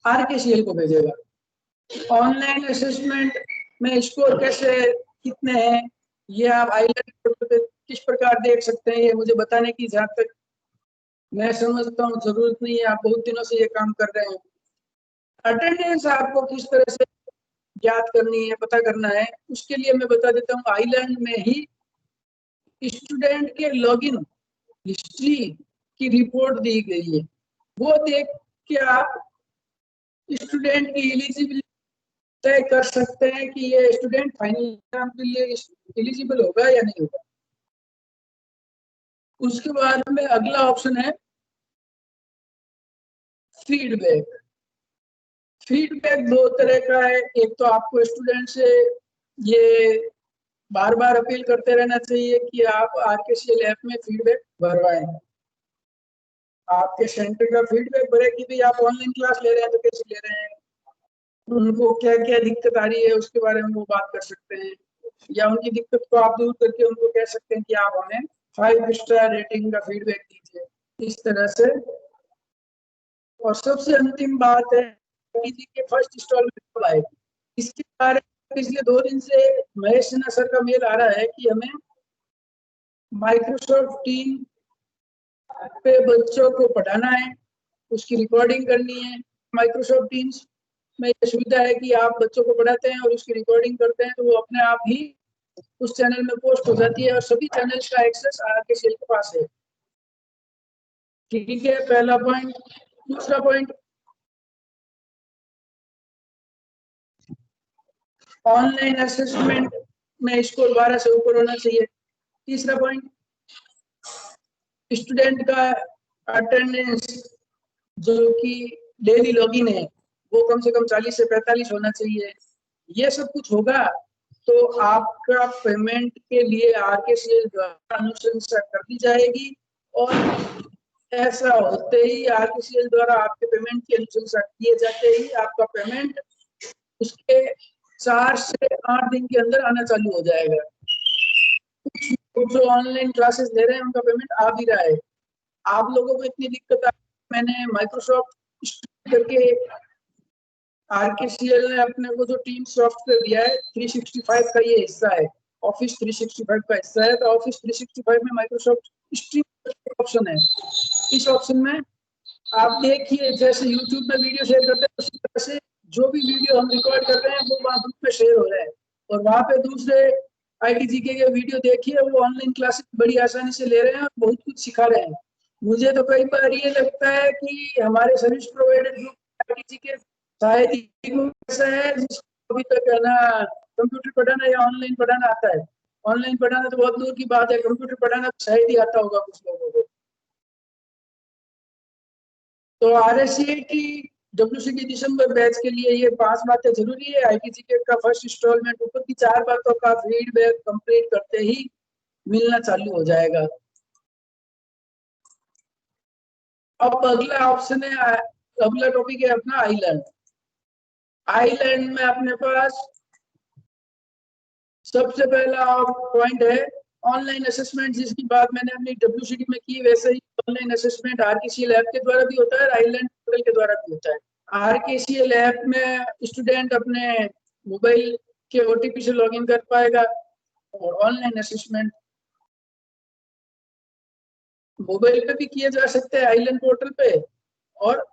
आरकेसीएल को भेजेगा। ऑनलाइन असेसमेंट में स्कोर कैसे कितने हैं ये आप आईलैंड पोर्टल पे किस प्रकार देख सकते हैं, ये मुझे बताने की जहाँ तक मैं समझता हूँ जरूरत नहीं है, आप बहुत दिनों से ये काम कर रहे हैं। अटेंडेंस आपको किस तरह से ज्ञात करनी है, पता करना है, उसके लिए मैं बता देता हूँ। आइलैंड में ही स्टूडेंट के लॉगिन हिस्ट्री की रिपोर्ट दी गई है, वो देख के आप स्टूडेंट की एलिजिबिलिटी तय कर सकते हैं कि ये स्टूडेंट फाइनल एग्जाम के लिए एलिजिबल होगा या नहीं होगा। उसके बाद में अगला ऑप्शन है फीडबैक। फीडबैक दो तरह का है, एक तो आपको स्टूडेंट से ये बार बार अपील करते रहना चाहिए कि आप आरकेसीएल ऐप में फीडबैक भरवाएं, आपके सेंटर का फीडबैक भरे कि भाई आप ऑनलाइन क्लास ले रहे हैं तो कैसे ले रहे हैं, उनको क्या क्या दिक्कत आ रही है उसके बारे में वो बात कर सकते हैं, या उनकी दिक्कत को आप दूर करके उनको कह सकते हैं कि आप हमें 5 स्टार रेटिंग का फीडबैक दीजिए, इस तरह से। और सबसे अंतिम बात है कि फर्स्ट इंस्टॉलमेंट कब आएगी, इसके बारे में पिछले 2 दिन से महेश सिन्हा सर का मेल आ रहा है कि हमें माइक्रोसॉफ्ट टीम पे बच्चों को पढ़ाना है, उसकी रिकॉर्डिंग करनी है माइक्रोसॉफ्ट टीम्स में ये सुविधा है कि आप बच्चों को पढ़ाते हैं और उसकी रिकॉर्डिंग करते हैं, तो वो अपने आप ही उस चैनल में पोस्ट हो जाती है और सभी चैनल्स का एक्सेस आरकेसीएल के पास है। ठीक है, पहला पॉइंट। दूसरा पॉइंट, ऑनलाइन असेसमेंट में स्कोर 12 से ऊपर होना चाहिए। तीसरा पॉइंट, स्टूडेंट का अटेंडेंस जो कि डेली लॉगिन है वो कम से कम 40 से 45 होना चाहिए। ये सब कुछ होगा तो आपका पेमेंट के लिए आरकेसीएल द्वारा अनुशंसा कर दी जाएगी और ऐसा होते ही आरकेसीएल द्वारा आपके पेमेंट की अनुशंसा किए जाते ही आपका पेमेंट उसके 4 से 8 दिन के अंदर आना चालू हो जाएगा। जो ऑनलाइन क्लासेस ले रहे हैं उनका पेमेंट आ भी रहा है। आप लोगों को इतनी दिक्कत आ, मैंने माइक्रोसॉफ्ट करके आरकेसीएल ने अपने को जो टीम सॉफ्टवेयर दिया है 365 का ये हिस्सा है, ऑफिस 365 का हिस्सा है। तो ऑफिस 365 में माइक्रोसॉफ्ट स्ट्रीम ऑप्शन है। इस ऑप्शन में आप देखिए, जैसे यूट्यूब में वीडियो शेयर करते हैं उसी तरह से जो भी वीडियो हम रिकॉर्ड कर रहे हैं वो वहाँ ग्रुप में शेयर हो रहा है और वहाँ पे दूसरे आईटीजीके के वीडियो देखिए, वो ऑनलाइन क्लासेस बड़ी आसानी से ले रहे हैं और बहुत कुछ सिखा रहे हैं। मुझे तो कई बार ये लगता है कि हमारे सर्विस प्रोवाइडर ग्रुप आईटीजीके शायद ऐसा है जिसको अभी तक है ना कंप्यूटर पढ़ाना या ऑनलाइन पढ़ाना आता है। ऑनलाइन पढ़ाना तो बहुत दूर की बात है, कंप्यूटर पढ़ाना शायद ही आता होगा कुछ लोगों को। तो आरएससीटी डब्ल्यूसीटी दिसंबर बैच के लिए ये 5 बातें जरूरी है। आईटीजीके का फर्स्ट इंस्टॉलमेंट ऊपर की 4 बातों का फीडबैक कंप्लीट करते ही मिलना चालू हो जाएगा। अब अगला ऑप्शन है, अगला टॉपिक है अपना आइलैंड। आइलैंड में अपने पास सबसे पहला पॉइंट है ऑनलाइन असेसमेंट, जिसकी बात मैंने अपनी डब्ल्यूसीटी में की, वैसे ही ऑनलाइन असेसमेंट आरकेसीएल ऐप के द्वारा भी होता है, आइलैंड पोर्टल के द्वारा भी होता है। आरकेसीएल ऐप में स्टूडेंट अपने मोबाइल के ओटीपी से लॉगिन कर पाएगा और ऑनलाइन असेसमेंट मोबाइल पे भी किए जा सकते हैं आइलैंड पोर्टल पे और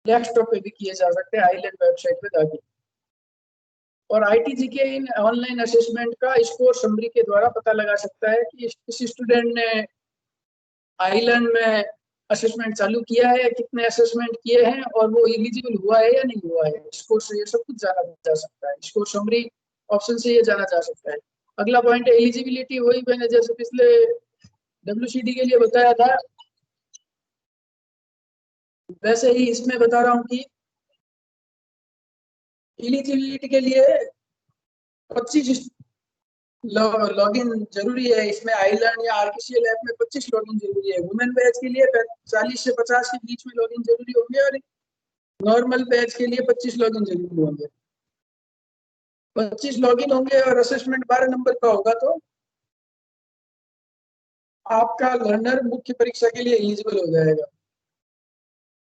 डेस्कटॉप पे भी किए जा सकते हैं आइलैंड वेबसाइट पे जाके। और आईटीजीके इन ऑनलाइन असेसमेंट का स्कोर समरी के द्वारा पता लगा सकता है कि इस स्टूडेंट ने आइलैंड में असेसमेंट चालू किया है, कितने असेसमेंट किए हैं और वो एलिजिबल हुआ है या नहीं हुआ है। स्कोर से ये सब कुछ जाना जा सकता है, स्कोर समरी ऑप्शन से ये जाना जा सकता है। अगला पॉइंट है एलिजिबिलिटी। वही मैंने जैसे पिछले डब्ल्यूसीडी के लिए बताया था वैसे ही इसमें बता रहा हूँ कि एलिजिबिलिटी के लिए 25 लॉगिन जरूरी है। इसमें आइलैंड या आरकेसीएल ऐप में 25 लॉगिन जरूरी है। वुमेन बैच के लिए 40 से 50 के बीच में लॉगिन जरूरी होंगे और नॉर्मल बैच के लिए 25 लॉगिन जरूरी होंगे। 25 लॉगिन होंगे और असेसमेंट 12 नंबर का होगा तो आपका लर्नर मुख्य परीक्षा के लिए एलिजिबल हो जाएगा।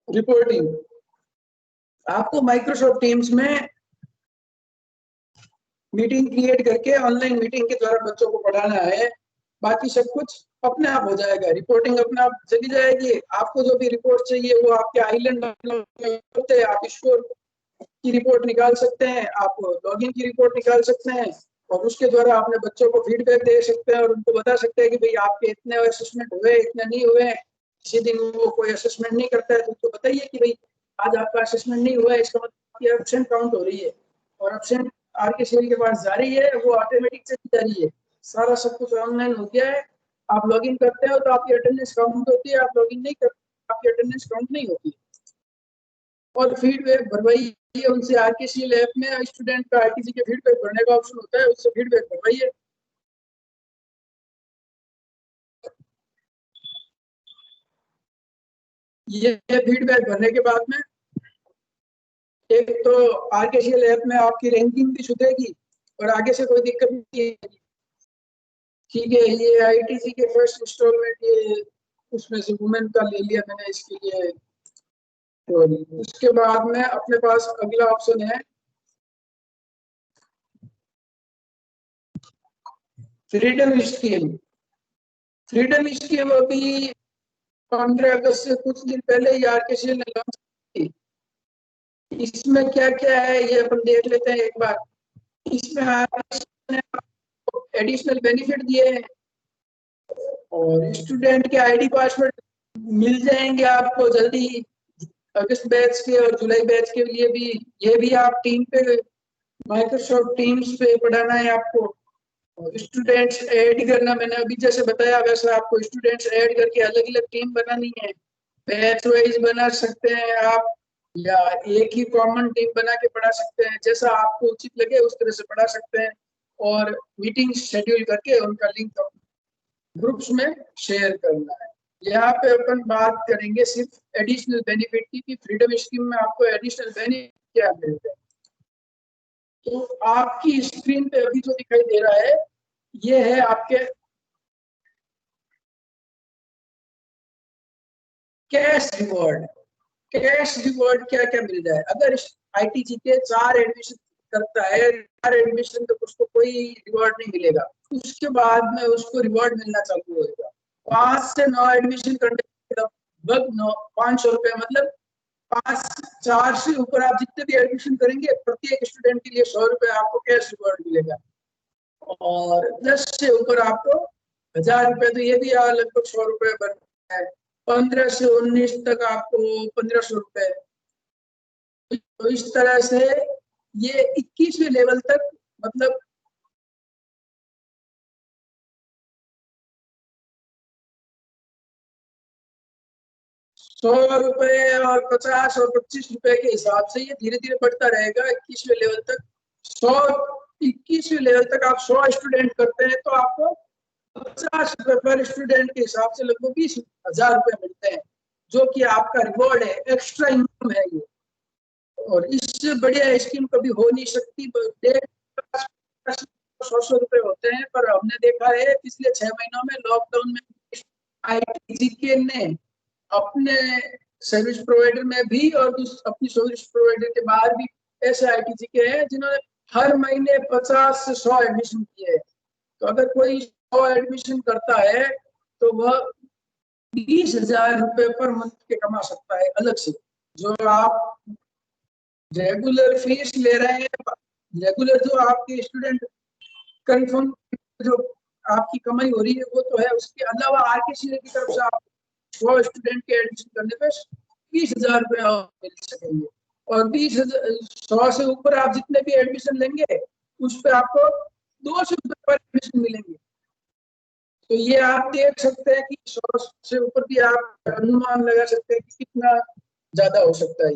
रिपोर्टिंग, आपको माइक्रोसॉफ्ट टीम्स में मीटिंग क्रिएट करके ऑनलाइन मीटिंग के द्वारा बच्चों को पढ़ाना है, बाकी सब कुछ अपने आप हो जाएगा। रिपोर्टिंग अपने आप चली जाएगी। आपको जो भी रिपोर्ट चाहिए वो आपके आइलैंड में होते हैं, आप स्कोर की रिपोर्ट निकाल सकते हैं, आप लॉगिन की रिपोर्ट निकाल सकते हैं और उसके द्वारा अपने बच्चों को फीडबैक दे सकते हैं और उनको बता सकते हैं कि भाई आपके इतने असेसमेंट हुए, इतने नहीं हुए। किसी दिन वो कोई असेसमेंट नहीं करता है तो उसको बताइए कि भाई आज आपका असेसमेंट नहीं हुआ है, इसका मतलब एब्सेंट काउंट हो रही है और एब्सेंट आरकेसीएल के पास जा रही है, वो ऑटोमेटिक चली जा रही है। सारा सब कुछ ऑनलाइन हो गया है। आप लॉगिन करते हो तो आपकी अटेंडेंस काउंट होती है, आप लॉगिन नहीं करते आपकी अटेंडेंस काउंट नहीं होती। और फीडबैक भरवाइए उनसे। आरकेसीएल ऐप में स्टूडेंट का आईटीजी के फीडबैक भरने का ऑप्शन होता है, उससे फीडबैक भरवाइए। ये फीडबैक भरने के बाद में एक तो आरकेसीएल ऐप में आपकी रैंकिंग भी सुधरेगी और आगे से कोई दिक्कत नहीं है। ठीक है, ये आईटीजी के फर्स्ट इंस्टॉलमेंट ये उसमें से वुमेन का ले लिया मैंने इसके लिए। तो उसके बाद में अपने पास अगला ऑप्शन है फ्रीडम स्कीम। फ्रीडम स्कीम अभी 15 अगस्त से कुछ दिन पहले ही आरकेसीएल ने लॉन्च की। इसमें क्या क्या है ये अपन देख लेते हैं एक बार। इसमें एडिशनल बेनिफिट दिए हैं और स्टूडेंट के आईडी पासवर्ड मिल जाएंगे आपको जल्दी ही। अगस्त बैच के और जुलाई बैच के लिए भी ये भी आप टीम पे माइक्रोसॉफ्ट टीम्स पे पढ़ाना है आपको। स्टूडेंट्स ऐड करना, मैंने अभी जैसे बताया वैसे आपको स्टूडेंट्स ऐड करके अलग अलग टीम बनानी है। बैच वाइज बना सकते हैं आप या एक ही कॉमन टीम बना के पढ़ा सकते हैं, जैसा आपको उचित लगे उस तरह से पढ़ा सकते हैं। और मीटिंग शेड्यूल करके उनका लिंक ग्रुप्स में शेयर करना है। यहाँ पे अपन बात करेंगे सिर्फ एडिशनल बेनिफिट की कि फ्रीडम स्कीम में आपको एडिशनल बेनिफिट क्या मिलते हैं। तो आपकी स्क्रीन पे अभी जो दिखाई दे रहा है ये है आपके कैश रिवॉर्ड। कैश रिवॉर्ड क्या क्या मिल रहा है? अगर ITG के 4 एडमिशन करता है, 4 एडमिशन तो उसको कोई रिवॉर्ड नहीं मिलेगा, उसके बाद में उसको रिवॉर्ड मिलना चालू होगा। 5 से 9 एडमिशन करने के लगभग 500 रुपए, मतलब 4 से ऊपर आप जितने भी एडमिशन करेंगे प्रत्येक स्टूडेंट के लिए 100 रुपए आपको कैश रिवॉर्ड मिलेगा। और 10 से ऊपर आपको 1000 रुपए, तो ये भी लगभग 100 रुपए बनता है। 15 से 19 तक आपको 1500 रुपए। तो इस तरह से ये 21वें लेवल तक, मतलब ₹100 और 50 और 25 रुपए के हिसाब से ये धीरे धीरे बढ़ता रहेगा 21वें लेवल तक। 21वें लेवल तक आप 100 स्टूडेंट करते हैं तो आपको 50 रुपए पर स्टूडेंट के हिसाब से लगभग 20,000 रुपए मिलते हैं, जो कि आपका रिवॉर्ड है, एक्स्ट्रा इनकम है ये। और इससे बढ़िया स्कीम कभी हो नहीं सकती। 100 रुपए होते हैं, पर हमने देखा है पिछले 6 महीनों में लॉकडाउन में ITG ने अपने सर्विस प्रोवाइडर में भी और अपनी सर्विस प्रोवाइडर के बाहर भी ऐसे ITG के हैं जिन्होंने हर महीने 50 से 100 एडमिशन किए। तो अगर कोई 100 एडमिशन करता है तो वह 20,000 रुपए पर मंथ के कमा सकता है अलग से। जो आप रेगुलर फीस ले रहे हैं, रेगुलर जो आपके स्टूडेंट कंफर्म जो आपकी कमाई हो रही है वो तो है, उसके अलावा RKCA की तरफ से आप 100 स्टूडेंट के एडमिशन करने पे 20,000 रुपए मिल सकेंगे। और 100 से ऊपर आप जितने भी एडमिशन लेंगे उस पर आपको 200 रुपए पर एडमिशन मिलेंगे। तो ये आप देख सकते हैं कि 100 से ऊपर भी आप अनुमान लगा सकते हैं कि कितना ज्यादा हो सकता है।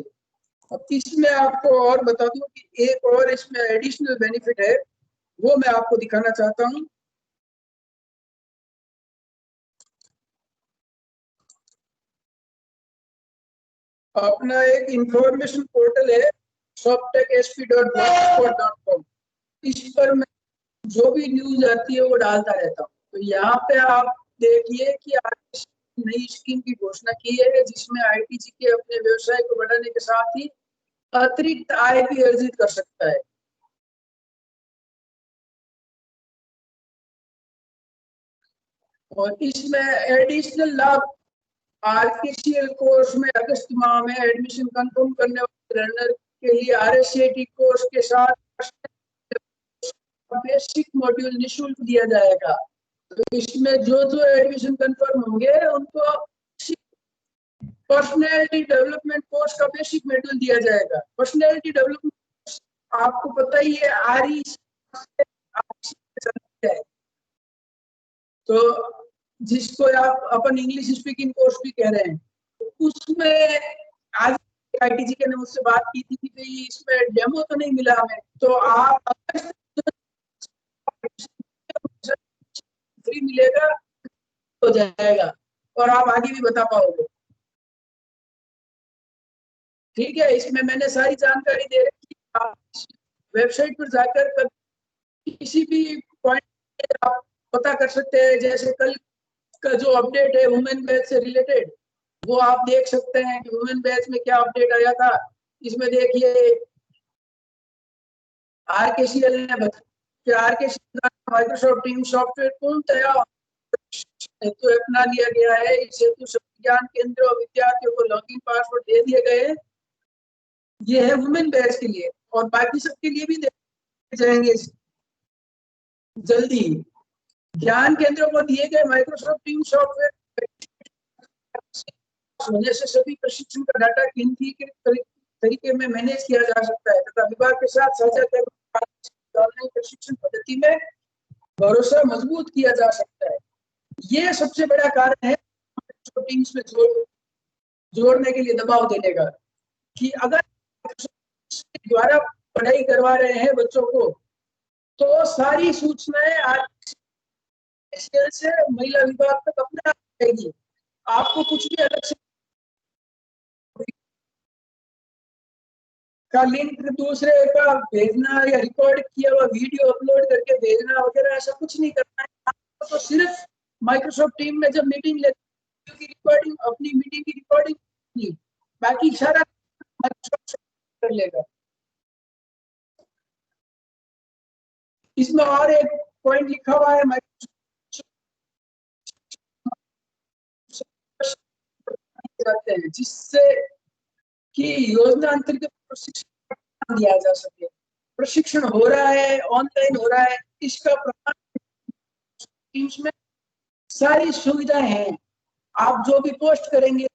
अब इसमें आपको और बता दूं कि एक और इसमें एडिशनल बेनिफिट है, वो मैं आपको दिखाना चाहता हूं। अपना एक इंफॉर्मेशन पोर्टल है shoptechsp.blogspot.com। इस पर मैं जो भी न्यूज आती है वो डालता रहता हूँ। तो यहाँ पे आप देखिए कि आज नई स्कीम की घोषणा की है जिसमें ITG के अपने व्यवसाय को बढ़ाने के साथ ही अतिरिक्त आय भी अर्जित कर सकता है। और इसमें एडिशनल लाभ, RKCL कोर्स में अगस्त माह में एडमिशन कंफर्म करने वाले लर्नर के लिए RSCT कोर्स के साथ बेसिक मॉड्यूल निःशुल्क दिया जाएगा। तो इसमें जो जो एडमिशन कंफर्म होंगे उनको पर्सनैलिटी डेवलपमेंट कोर्स का बेसिक मॉड्यूल दिया जाएगा। पर्सनैलिटी डेवलपमेंट आपको पता ही है RE है, तो जिसको आप अपन इंग्लिश स्पीकिंग कोर्स भी कह रहे हैं। तो उसमें आज ITG के ने मुझसे बात की थी कि भाई इसमें डेमो तो नहीं मिला हमें, तो आप फ्री मिलेगा हो जाएगा और आप आगे भी बता पाओगे। ठीक है, इसमें मैंने सारी जानकारी दे रखी है। आप वेबसाइट पर जाकर किसी भी पॉइंट आप पता कर सकते हैं। जैसे कल का जो अपडेट है वुमेन बैच से रिलेटेड, वो आप देख सकते हैं कि वुमेन बैच में क्या अपडेट आया था। इसमें देखिए RKCL ने बताया कि RKCL माइक्रोसॉफ्ट टीम सॉफ्टवेयर पूर्णतया हेतु अपना लिया गया है। इस हेतु ज्ञान केंद्र और विद्यार्थियों को लॉगिन पासवर्ड दे दिए गए हैं ये है वुमेन बैच के लिए, और बाकी सबके लिए भी देखे जाएंगे जल्दी। ज्ञान केंद्रों को दिए गए माइक्रोसॉफ्ट टीम सॉफ्टवेयर होने से सभी प्रशिक्षण का डाटा गिनती के तरीके में मैनेज किया जा सकता है तथा विभाग के साथ साझा कर ऑनलाइन प्रशिक्षण पद्धति में भरोसा मजबूत किया जा सकता है। ये सबसे बड़ा कारण है टीम्स में जोड़ने के लिए दबाव देने का, कि अगर द्वारा पढ़ाई करवा रहे हैं बच्चों को तो सारी सूचनाएं आज से महिला विभाग तक अपने आप आएगी। आपको कुछ भी अलग से का लिंक दूसरे का भेजना या रिकॉर्ड किया हुआ वीडियो अपलोड करके भेजना वगैरह ऐसा कुछ नहीं करना है। आपको तो सिर्फ माइक्रोसॉफ्ट टीम में जब मीटिंग लेती की रिकॉर्डिंग, अपनी मीटिंग की रिकॉर्डिंग, बाकी सारा माइक्रोसॉफ्ट कर लेगा। इसमें और एक पॉइंट लिखा हुआ है जाते हैं जिससे कि योजना अंतर्गत प्रशिक्षण दिया जा सके। प्रशिक्षण हो रहा है, ऑनलाइन हो रहा है, इसका प्रमाण टीम्स में सारी सुविधाएं हैं। आप जो भी पोस्ट करेंगे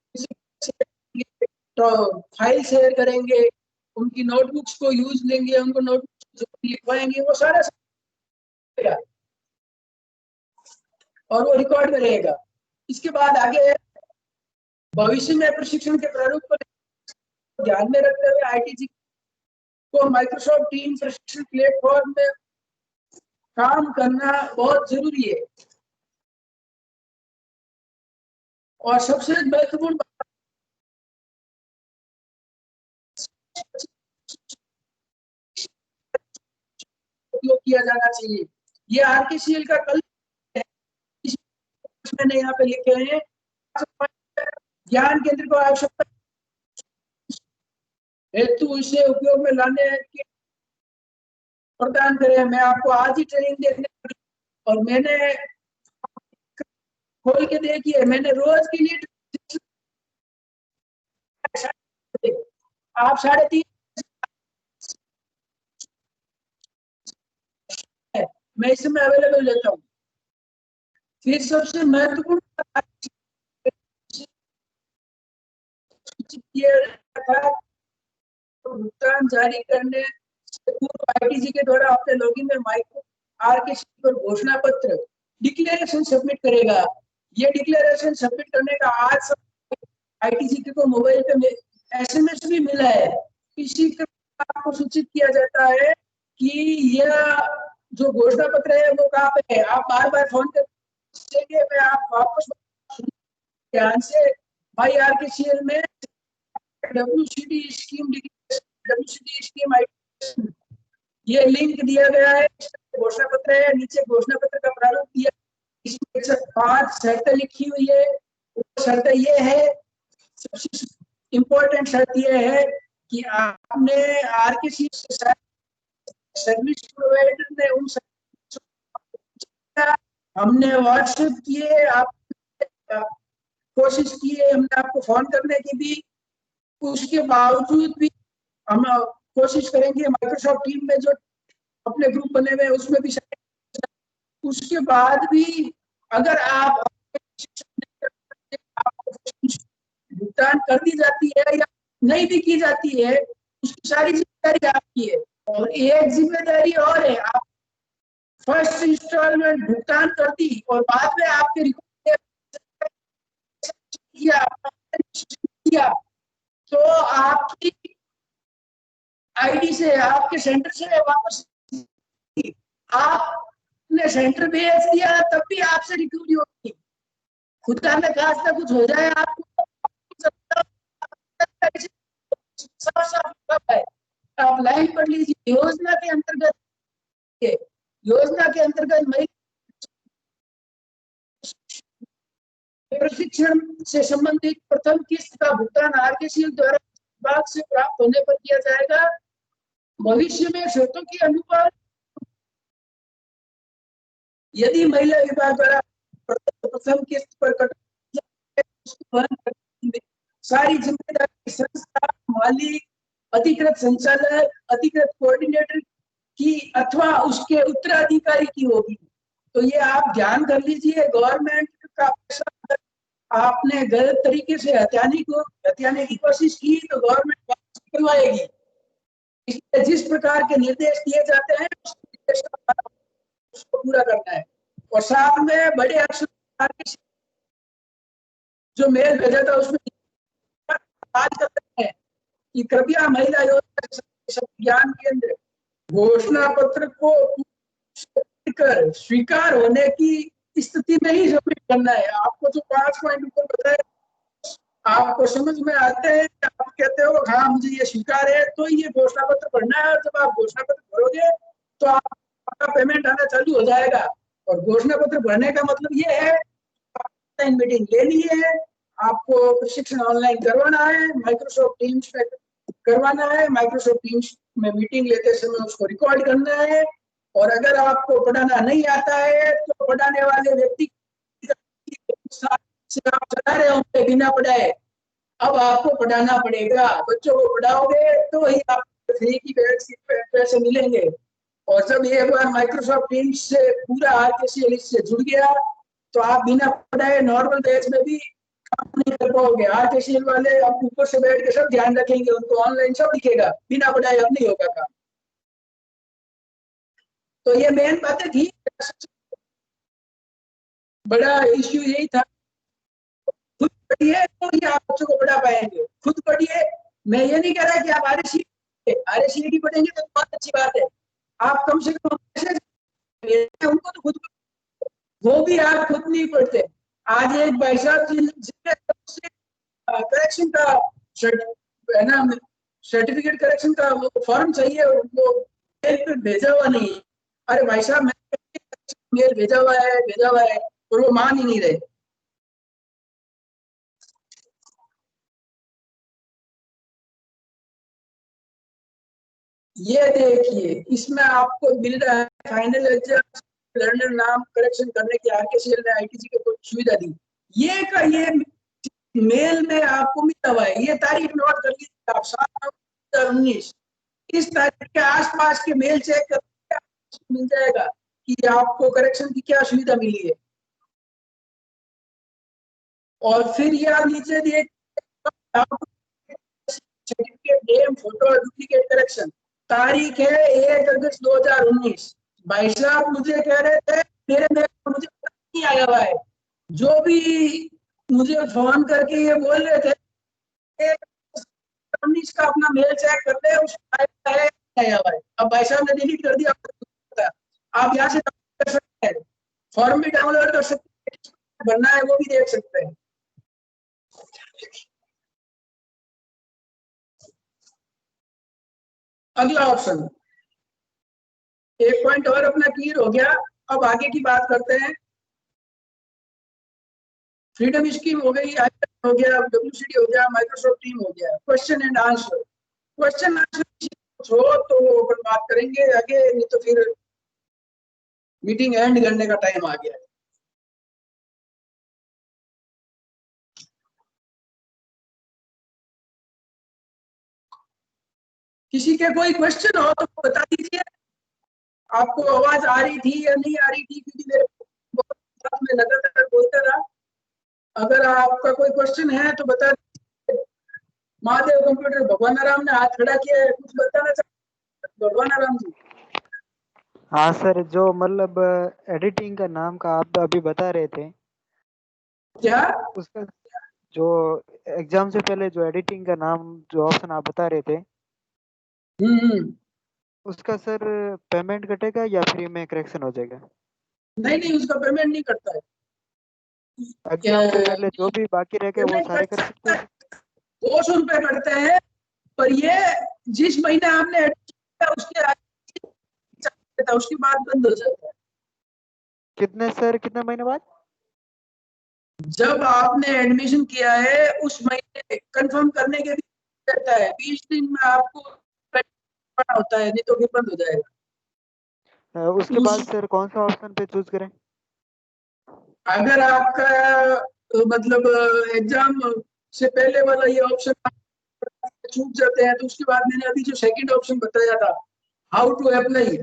तो फाइल शेयर करेंगे, उनकी नोटबुक्स को यूज लेंगे, उनको नोटबुक्स लिखवाएंगे, वो सारा और वो रिकॉर्ड में रहेगा। इसके बाद आगे भविष्य में प्रशिक्षण के प्रारूप को ध्यान में रखते हुए आईटीजी को माइक्रोसॉफ्ट टीम प्रशिक्षण प्लेटफॉर्म में काम करना बहुत जरूरी है। और सबसे महत्वपूर्ण उपयोग किया जाना चाहिए। ये आरकेसीएल का कल मैंने यहाँ पे लिखे हैं, ज्ञान केंद्र को आवश्यकता हेतु इसे उपयोग में लाने के प्रदान करें। मैं आपको आज ही ट्रेनिंग देखने और मैंने खोल के देखी है, मैंने रोज के लिए आप 3:30 मैं इस समय अवेलेबल लेता हूँ। फिर सबसे महत्वपूर्ण भुगतान जारी करने से पूर्व आईटीजी के द्वारा अपने लॉगिन में माइक्रो आरकेसी पर घोषणा पत्र डिक्लेरेशन सबमिट करेगा। ये डिक्लेरेशन सबमिट करने का आज आईटीजी के को मोबाइल पे एसएमएस भी मिला है। इसी तरह आपको सूचित किया जाता है कि यह जो घोषणा पत्र है वो कहाँ पे है। आप बार बार फोन करेंगे, मैं आप वापस ध्यान से भाई आरकेसीएल में डब्ल्यूसीडी स्कीम ये लिंक दिया गया है, घोषणा पत्र है, नीचे घोषणा पत्र का प्रारूप दिया, इसमें 5 शर्तें लिखी हुई है। शर्तें ये है, सबसे इम्पोर्टेंट शर्त ये है कि आपने आरकेसी सर्विस प्रोवाइडर ने उन हमने व्हाट्सएप किए, आप कोशिश की है, हमने आपको फोन करने की भी, उसके बावजूद भी हम कोशिश करेंगे माइक्रोसॉफ्ट टीम में जो अपने ग्रुप बने हुए हैं उसमें भी। उसके बाद भी अगर आप भुगतान कर दी जाती है या नहीं भी की जाती है, उसकी सारी जिम्मेदारी आपकी है। और एक जिम्मेदारी और है, आप फर्स्ट इंस्टॉलमेंट भुगतान कर दी और बाद में आपके रिकॉर्ड किया तो आपकी आईडी से, आपके सेंटर से वापस आपने सेंटर भेज दिया तब भी आपसे रिकवरी होगी। खुदा में खासा कुछ हो जाए आपको आप लाइन पढ़ लीजिए। योजना के अंतर्गत प्रशिक्षण से संबंधित प्रथम किस्त का भुगतान आरकेसीएल द्वारा विभाग से प्राप्त होने पर किया जाएगा। भविष्य में शर्तों के अनुसार यदि महिला विभाग द्वारा प्रथम किस्त पर सारी जिम्मेदारी संस्था, मालिक अधिकृत संचालक, अधिकृत कोऑर्डिनेटर की अथवा उसके उत्तराधिकारी की होगी। तो ये आप ध्यान कर लीजिए, गवर्नमेंट का पैसा आपने गलत तरीके से हथियाने की कोशिश की तो गवर्नमेंट वापस करवाएगी। इसलिए जिस प्रकार के निर्देश दिए जाते हैं उसको पूरा करना है। और साथ में बड़े अक्षर जो मेल भेजा था उसमें आज करते हैं कि कृपया महिला योजना ज्ञान केंद्र घोषणा पत्र को कर स्वीकार होने की स्थिति में ही सबमिट करना है। आपको जो 5 पॉइंट ऊपर बताए आपको समझ में आते हैं, आप कहते हो हाँ मुझे ये स्वीकार है, तो ये घोषणा पत्र भरना है। और जब आप घोषणा पत्र भरोगे तो आपका पेमेंट आना चालू हो जाएगा। और घोषणा पत्र भरने का मतलब ये है ऑनलाइन मीटिंग लेनी है, आपको प्रशिक्षण ऑनलाइन करवाना है, माइक्रोसॉफ्ट टीम्स में करवाना है, माइक्रोसॉफ्ट टीम्स में मीटिंग लेते समय उसको रिकॉर्ड करना है। और अगर आपको पढ़ाना नहीं आता है तो पढ़ाने वाले व्यक्ति से आप चला रहे होंगे बिना पढ़ाए, अब आपको पढ़ाना पड़ेगा। बच्चों को पढ़ाओगे तो ही आपको फ्री की पैसे मिलेंगे। और जब एक बार माइक्रोसॉफ्ट टीम्स से पूरा आरकेसीएल इससे जुड़ गया तो आप बिना पढ़ाए नॉर्मल बैच में भी काम नहीं कर पाओगे। आरकेसीएल वाले अब ऊपर से बैठ के सब ध्यान रखेंगे, उनको ऑनलाइन सब दिखेगा, बिना पढ़ाए अब नहीं होगा काम। तो ये मेन बातें थी, बड़ा इश्यू यही था। खुद पढ़िए तो ही आप बच्चों को पढ़ा पाएंगे। खुद पढ़िए, मैं ये नहीं कह रहा कि आप आरएससीईटी पढ़ेंगे तो बहुत अच्छी बात है, आप कम से कम उनको तो खुद वो भी आप खुद नहीं पढ़ते। आज एक भाई साहब करेक्शन का है ना, सर्टिफिकेट करेक्शन का वो फॉर्म चाहिए, वो भेजा हुआ नहीं। अरे भाई साहब मेल भेजा हुआ है और वो मान ही नहीं रहे। ये देखिए इसमें आपको मिल रहा है फाइनल एग्जाम लर्नर नाम करेक्शन करने की आरकेसीएल ने आईटीजी को सुविधा दी। ये मेल में आपको मिला हुआ है, ये तारीख नोट कर लीजिए आप, 7/9/2019। इस तारीख के आसपास के मेल चेक करके मिल जाएगा कि आपको करेक्शन की क्या सुविधा मिली है। और फिर ये आप नीचे दिए certificate name photo duplicate correction, तारीख है 1 अगस्त 2019। भाई साहब मुझे कह रहे थे मेरे में मुझे नहीं आया हुआ है, जो भी मुझे फोन करके ये बोल रहे थे 19 का अपना मेल चेक कर ले, उसमें आया हुआ है। अब भाई साहब ने डिलीट कर दिया, आप यहाँ से कर सकते हैं, फॉर्म भी डाउनलोड कर सकते हैं, भरना है वो भी देख सकते हैं। अगला ऑप्शन, एक पॉइंट और अपना क्लियर हो गया। अब आगे की बात करते हैं। फ्रीडम स्कीम हो गई, हो गया, डब्ल्यूसीडी हो गया, माइक्रोसॉफ्ट टीम हो गया। Question and answer, question answer हो तो अपन बात करेंगे आगे, नहीं तो फिर मीटिंग एंड करने का टाइम आ गया है। किसी के कोई क्वेश्चन हो तो बता दीजिए। आपको आवाज आ रही थी या नहीं आ रही थी, क्योंकि मेरे बहुत में लगातार बोलता रहा। अगर आपका कोई क्वेश्चन है तो बता दीजिए। महादेव कंप्यूटर भगवान राम ने हाथ खड़ा किया है, कुछ बताना चाहते भगवान राम जी? हाँ सर, जो मतलब एडिटिंग का नाम का आप अभी बता रहे थे, क्या उसका जो एग्जाम से पहले जो एडिटिंग का नाम जो ऑप्शन आप बता रहे थे, उसका सर पेमेंट कटेगा या फ्री में करेक्शन हो जाएगा? नहीं उसका पेमेंट नहीं करता है। एग्जाम से पहले जो भी बाकी रह गए वो सारे कर सकते हैं। 200 रुपए कटते हैं, पर ये जिस महीने आपने उसके उसके बाद बंद हो जाता है। कितने सर, कितने महीने बाद? जब आपने एडमिशन किया है उस महीने कंफर्म करने के लिए रहता है, 20 दिन में आपको होता है, नहीं तो फिर बंद हो जाएगा। उसके बाद सर कौन सा ऑप्शन पे चूज करें? अगर आपका मतलब एग्जाम से पहले वाला ये ऑप्शन छूट जाते हैं। तो उसके बाद मैंने अभी जो सेकंड ऑप्शन बताया था, हाउ टू अप्लाई,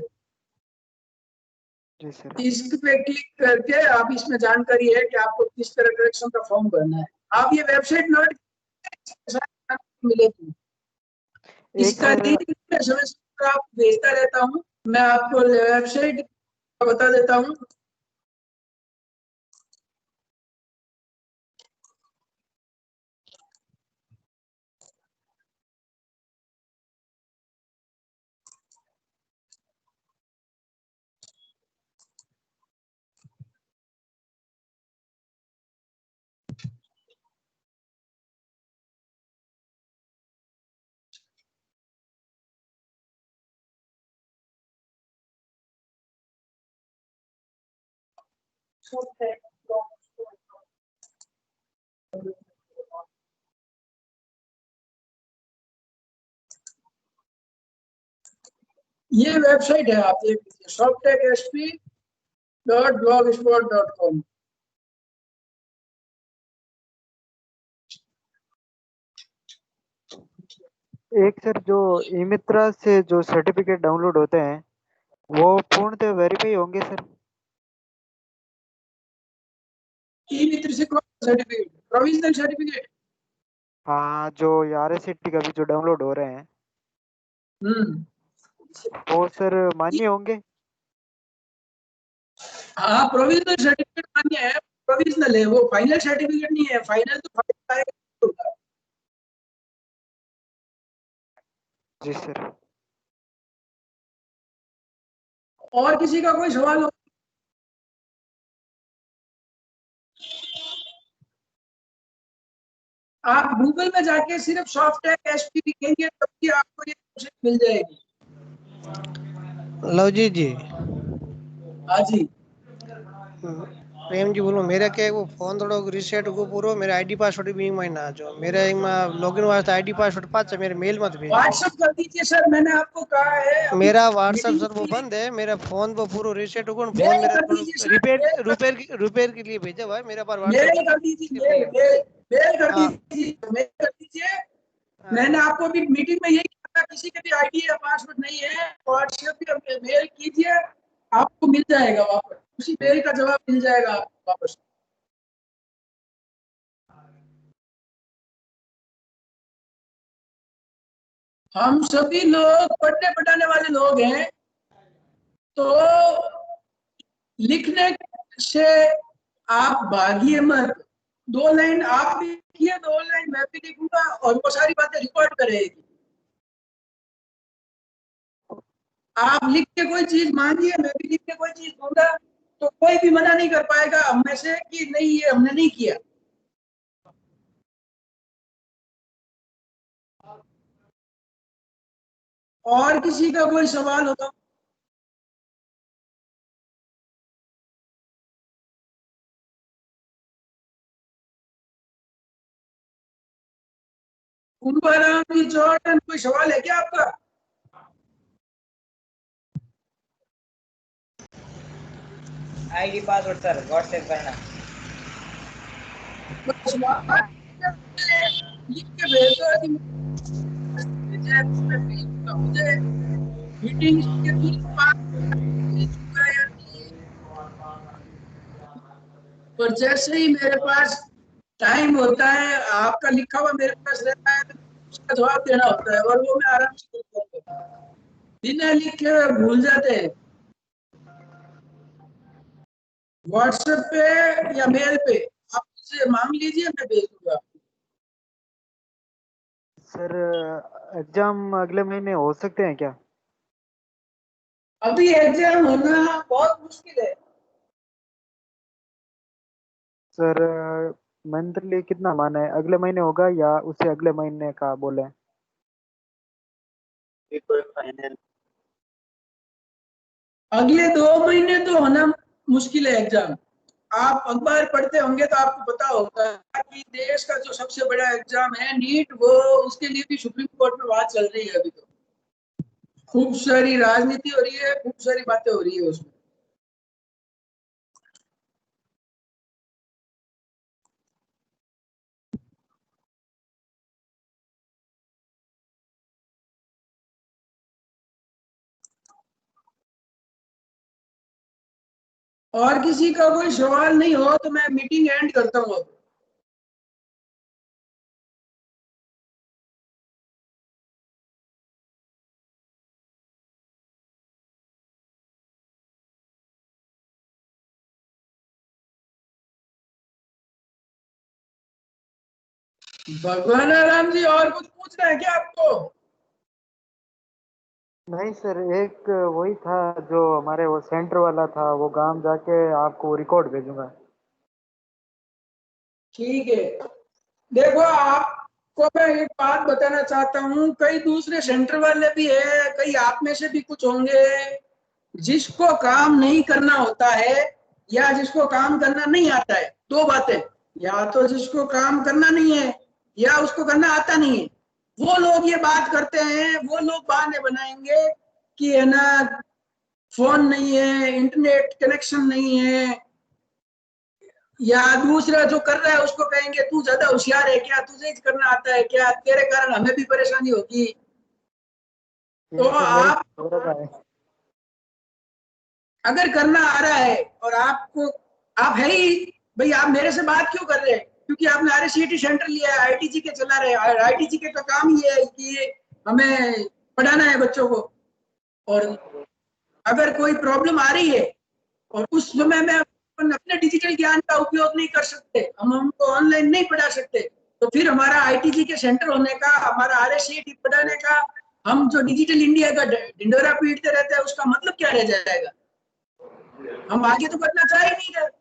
जी सर। इस पे क्लिक करके आप, इसमें जानकारी है कि आपको किस तरह करेक्शन का फॉर्म भरना है। आप ये वेबसाइट नोट मिलेगी, एक इसका सर लिंक मैं समय समय पर आपको भेजता रहता हूँ। मैं आपको वेबसाइट बता देता हूँ। ये वेबसाइट है, आप देख लीजिए, shoptechsp.blogspot.com। एक सर जो ई मित्रा से जो सर्टिफिकेट डाउनलोड होते हैं वो पूर्णतः वेरीफाई होंगे सर? ई मित्र से कौन सर्टिफिकेट? Provisional certificate. हाँ, जो RSCT का भी जो डाउनलोड हो रहे हैं हम्म। वो सर मान्य होंगे? हाँ, प्रोविजनल सर्टिफिकेट मान्य है, प्रोविजनल है वो, फाइनल सर्टिफिकेट नहीं है। फाइनल तो फाइनल आएगा। जी सर। और किसी का कोई सवाल हो? आप गूगल में जाके सिर्फ सॉफ्टवेयर एसपी लिखेंगे तभी आपको ये वेबसाइट मिल जाएगी। लवजीत जी, हाँ जी। प्रेम जी बोलो, मेरा क्या है वो फोन थोड़ो रीसेट को पूरो मेरा आईडी पासवर्ड भी में ना जो मेरा में लॉगिन वास्ते आईडी पासवर्ड पास मेरे मेल मत भेज व्हाट्सएप कर दीजिए सर, मैंने आपको कहा है अभी मेरा व्हाट्सएप मीटिंग सर वो के लिए। बंद है, मेरा फोन वो पूरा रीसेट हो फोन मेल मेरा कर दीजिए सर, रिपेयर के लिए भेजा हुआ है मेरा पास मेल व्हाट्सएप कर दीजिए, नहीं है। मेल कर हाँ दीजिए, मेल कर दीजिए। हाँ मैंने आपको भी मीटिंग में यही कहा, किसी के भी आईडी या पासवर्ड नहीं है, व्हाट्सएप पे मेल कीजिए, आपको मिल जाएगा वापस, उसी मेल का जवाब मिल जाएगा आपको वापस। हम सभी लोग पढ़ने पढ़ाने वाले लोग हैं, तो लिखने से आप भागिए मत। 2 लाइन आप भी लिखिए, 2 लाइन मैं भी लिखूंगा, और वो सारी बातें रिकॉर्ड करेगी। आप लिख के कोई चीज मांगिए, मैं भी लिख के कोई चीज दूंगा, तो कोई भी मना नहीं कर पाएगा हम में से कि नहीं ये हमने नहीं किया। और किसी का कोई सवाल हो तो? कुंभाराम जी जॉर्डन, कोई सवाल है क्या आपका? आईडी पासवर्ड सर व्हाट्सएप करना। कोई सवाल लिख के भेज दो कि मुझे मीटिंग के तुरंत बाद मिल चुका है या नहीं। और जैसे ही मेरे पास टाइम होता है, आपका लिखा हुआ मेरे पास रहता है, तो उसका जवाब देना होता है, और वो मैं आराम से करता हूँ। बिना लिखे भूल जाते हैं। व्हाट्सएप पे या मेल पे आप मुझसे मांग लीजिए, मैं भेज दूंगा। सर एग्जाम अगले महीने हो सकते हैं क्या? अभी एग्जाम होना बहुत मुश्किल है। सर मंथली कितना माना है, अगले महीने होगा या उससे अगले महीने का बोले? फाइनल अगले 2 महीने तो होना मुश्किल है एग्जाम। आप अखबार पढ़ते होंगे तो आपको पता होगा कि देश का जो सबसे बड़ा एग्जाम है नीट, वो उसके लिए भी सुप्रीम कोर्ट में बात चल रही है। अभी तो खूब सारी राजनीति हो रही है, खूब सारी बातें हो रही है उसमें। और किसी का कोई सवाल नहीं हो तो मैं मीटिंग एंड करता हूँ अब। भगवान राम जी, और कुछ पूछना है क्या आपको? नहीं सर, एक वही था जो हमारे वो सेंटर वाला था, वो गांव जाके आपको रिकॉर्ड भेजूंगा। ठीक है। देखो, आपको मैं एक बात बताना चाहता हूँ, कई दूसरे सेंटर वाले भी है, कई आप में से भी कुछ होंगे जिसको काम नहीं करना होता है या जिसको काम करना नहीं आता है। दो बातें, या तो जिसको काम करना नहीं है या उसको करना आता नहीं है। वो लोग ये बात करते हैं, वो लोग बहाने बनाएंगे कि है ना, फोन नहीं है, इंटरनेट कनेक्शन नहीं है, या दूसरा जो कर रहा है उसको कहेंगे तू ज्यादा होशियार है क्या, तुझे करना आता है क्या, तेरे कारण हमें भी परेशानी होगी। तो ये सर वही आप हो रहा है। अगर करना आ रहा है और आपको, आप है ही भाई, आप मेरे से बात क्यों कर रहे हैं? क्योंकि आपने RCT सेंटर लिया है, ITG के चला रहे हैं। ITG के का काम ही है कि हमें पढ़ाना है बच्चों को। और अगर कोई प्रॉब्लम आ रही है और उस समय में अपन अपने डिजिटल ज्ञान का उपयोग नहीं कर सकते, हम हमको ऑनलाइन नहीं पढ़ा सकते, तो फिर हमारा ITG के सेंटर होने का, हमारा RCT पढ़ाने का, हम जो डिजिटल इंडिया का ढिंडोरा पीटते रहते हैं, उसका मतलब क्या रह जाएगा? हम आगे तो बढ़ना चाह ही नहीं रहे।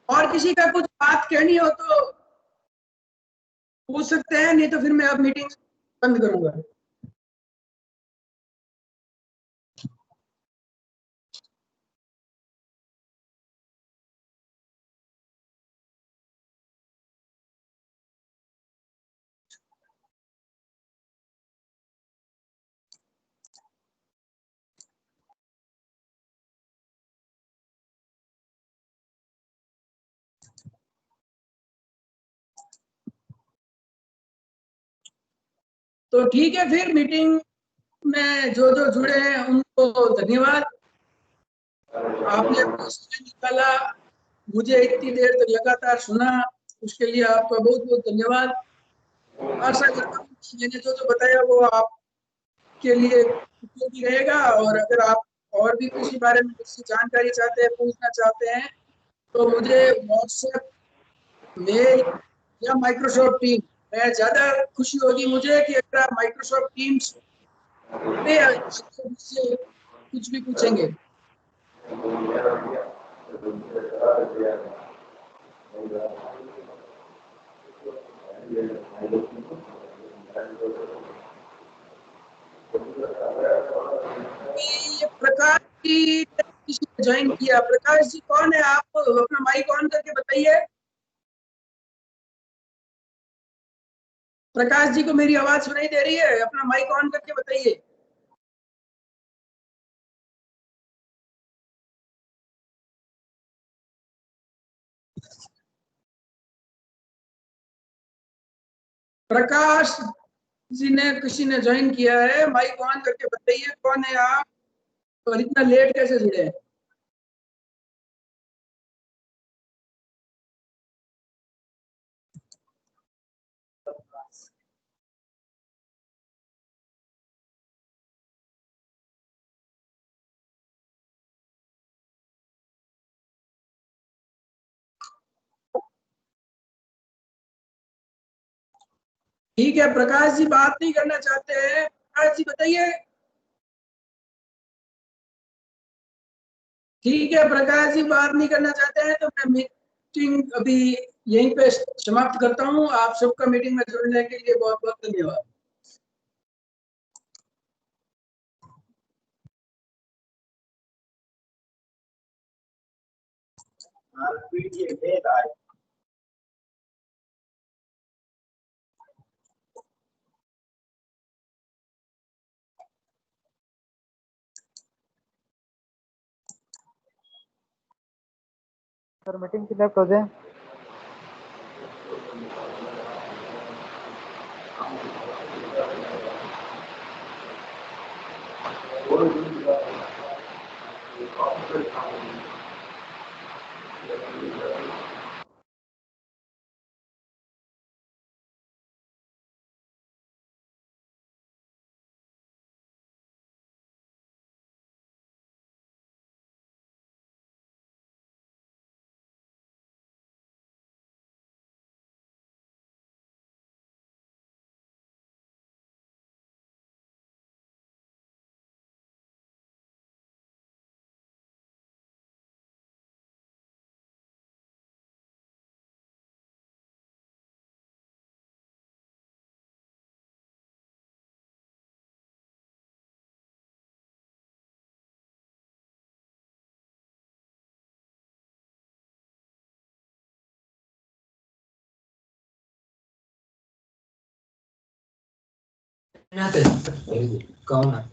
और किसी का कुछ बात कहनी हो तो पूछ सकते हैं, नहीं तो फिर मैं अब मीटिंग बंद करूंगा। तो ठीक है, फिर मीटिंग में जो जो जुड़े हैं उनको धन्यवाद। आपने अपना समय निकाला, मुझे इतनी देर तक लगातार सुना, उसके लिए आपका बहुत बहुत धन्यवाद। आशा करता हूँ कि मैंने जो जो बताया वो आपके लिए उपयोगी रहेगा। और अगर आप और भी किसी बारे में किसी जानकारी चाहते हैं, पूछना चाहते हैं, तो मुझे व्हाट्सएप, मेल या माइक्रोसॉफ्ट टीम, मैं ज्यादा खुशी होगी मुझे कि अगर आप माइक्रोसॉफ्ट टीम्स पे मुझसे कुछ भी पूछेंगे। ये प्रकाश जी किसी ने ज्वाइन किया। प्रकाश जी कौन है? आप अपना माइक ऑन करके बताइए। प्रकाश जी को मेरी आवाज सुनाई दे रही है? अपना माइक ऑन करके बताइए। प्रकाश जी ने किसी ने ज्वाइन किया है, माइक ऑन करके बताइए कौन है आप और इतना लेट कैसे जुड़े हैं? ठीक है, प्रकाश जी बात नहीं करना चाहते हैं। प्रकाश जी बताइए। ठीक है, प्रकाश जी बात नहीं करना चाहते हैं तो मैं मीटिंग अभी यहीं पे समाप्त करता हूँ। आप सबका मीटिंग में जुड़ने के लिए बहुत बहुत धन्यवाद। सर मीटिंग से लेफ्ट हो जाए। कौन है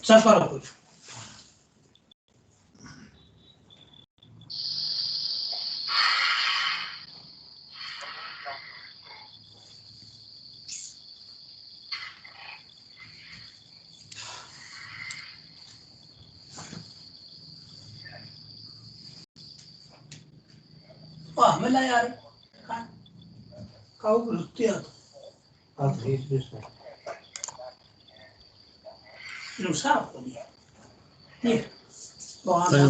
सफर कुछ वाह मिला यार काऊ रुत्ती आप इस नुसा को ये नहीं,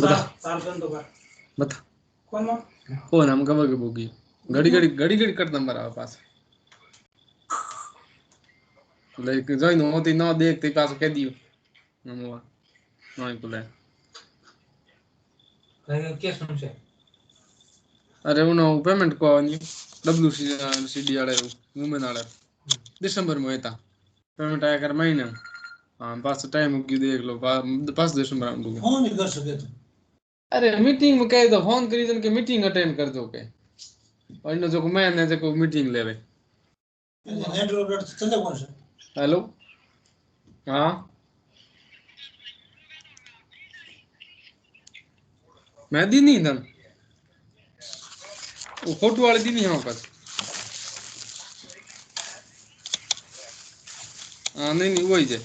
बता। बता कौन फोन हम कब के बोगी घड़ी घड़ी करता हमारा पास लेकिन जो नो होती ना देखते पास कह दियो नमवा नहीं बोले क्या समझे अरे उनो पेमेंट को नहीं WCD वाले वुमेन वाले दिसंबर में था पेमेंट आया कर महीने हाँ पास टाइम की देख लो पास दिसंबर हम लोग फोन नहीं कर सके तुम अरे मीटिंग में कह दो फोन करी जन के मीटिंग अटेंड कर दो के और इन जो मैं जो मीटिंग ले रहे नेटवर्क चले कौन से हेलो हाँ मैं दी नहीं दम वो फोटो वाले दी नहीं हमारे पास हाँ नहीं वही है